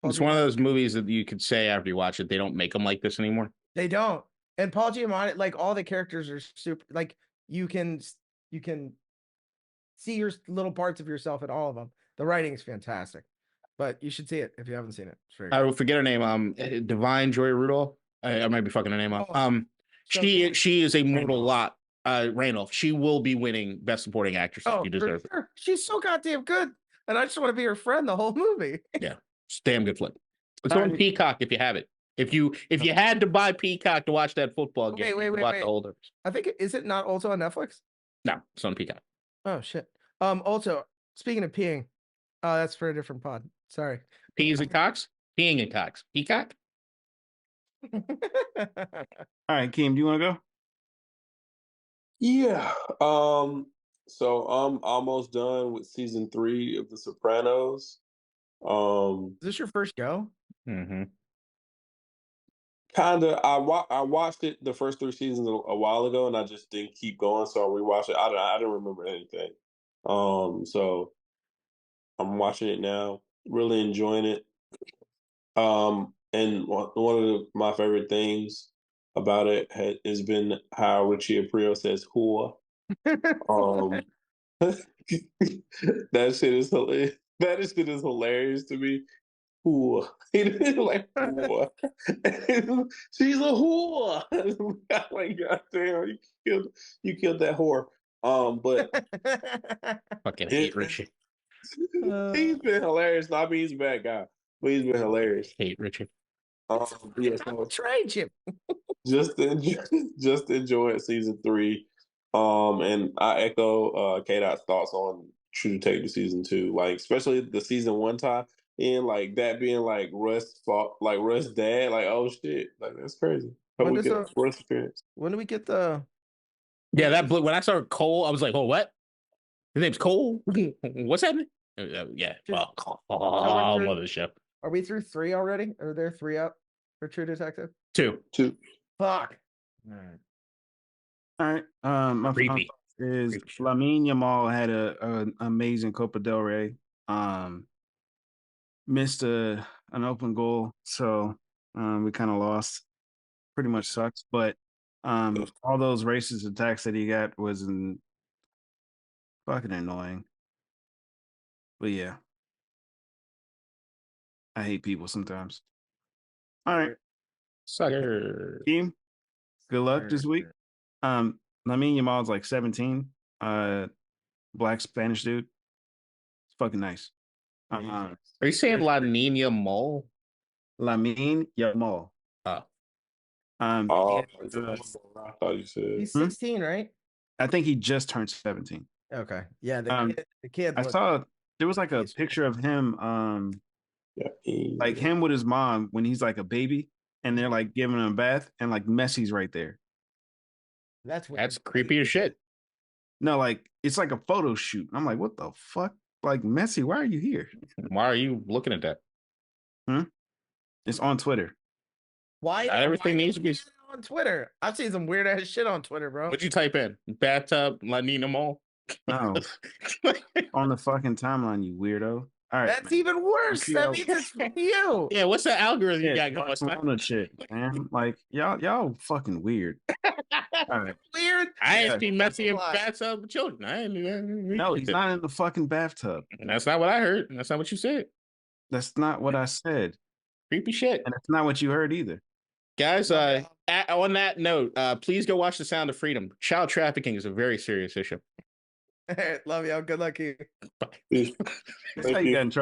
It's one of those movies that you could say after you watch it, they don't make them like this anymore. They don't. And Paul Giamatti, like, all the characters are super, like, you can see your little parts of yourself in all of them. The writing is fantastic, but you should see it if you haven't seen it. It's very I good. will forget her name. Divine Joy Rudolph. I might be fucking her name up. She is a mortal lot. Randolph. She will be winning Best Supporting Actress. Oh, She for deserves it. sure. She's so goddamn good, and I just want to be her friend the whole movie. Yeah, it's a damn good flick. It's on Peacock if you have it. If you had to buy Peacock to watch that football game, Wait. watch the Holdovers. I think is it not also on Netflix? No, it's on Peacock. Oh shit. Also, speaking of peeing, that's for a different pod. Sorry. Peas and cocks, peeing and cocks. Peacock. All right, Keem, do you want to go? Yeah. So I'm almost done with season 3 of The Sopranos. Is this your first go? Mm-hmm. Kinda. I watched it the first 3 seasons a while ago, and I just didn't keep going, so I rewatched it. I didn't remember anything. So I'm watching it now, really enjoying it. And one of my favorite things about it has been how Richie Aprile says "whore." That shit is hilarious. That shit is hilarious to me. Whore. He didn't like whore. She's a whore. I'm like, God damn, you killed that whore. But Fucking hate Richie. he's been hilarious. I mean, he's a bad guy, but he's been hilarious. Hate Richie. Yeah, so Trade you. just enjoying season 3. And I echo K-Dot's thoughts on True Detective season 2, like especially the season 1 time, and like that being like Russ' fault, like Russ' dad, like oh shit, like that's crazy. Hope When we does get Russ appearance. When do we get the? Yeah, that blew. When I saw Cole, I was like, "Oh, what? His name's Cole. What's happening?" Yeah, well, we're through- mothership. Are we through 3 already? Are there 3 up for True Detective? 2. 2. Fuck. All right. My final Creepy. thought is Creepy shit. Lamine Yamal had an amazing Copa del Rey. Missed an open goal, so we kind of lost. Pretty much sucks, but all those racist attacks that he got was fucking annoying. But yeah, I hate people sometimes. All right, Sucker. team. Good luck this week. Lamine Yamal's like 17. Black Spanish dude. It's fucking nice. Are you saying La Nina Mole? Lamine Yamal. Oh. Oh, he had, I thought you said. He's 16, right? I think he just turned 17. Okay. Yeah, the kid. I saw there was like a picture of him, like him with his mom when he's like a baby, and they're like giving him a bath, and like Messi's right there. That's creepy as shit. No, like it's like a photo shoot. I'm like, what the fuck? Like Messi, why are you here? Why are you looking at that? It's on Twitter. Why? Not everything needs to be on Twitter. I've seen some weird ass shit on Twitter, bro. What'd you type in? Bathtub La Nina Mole? No, on the fucking timeline, you weirdo. All right, That's man. even worse. That means it's from you. Yeah, what's that algorithm you got going? What's wrong with shit, man? Like y'all fucking weird. All right. Weird. I ain't seen Messi in bathtub with children. I ain't No, he's not in the fucking bathtub. That's not what I heard. That's not what you said. That's not what I said. Creepy shit. And it's not what you heard either. Guys, on that note, please go watch The Sound of Freedom. Child trafficking is a very serious issue. Love y'all. Good luck, you. Bye. That's how you got in trouble.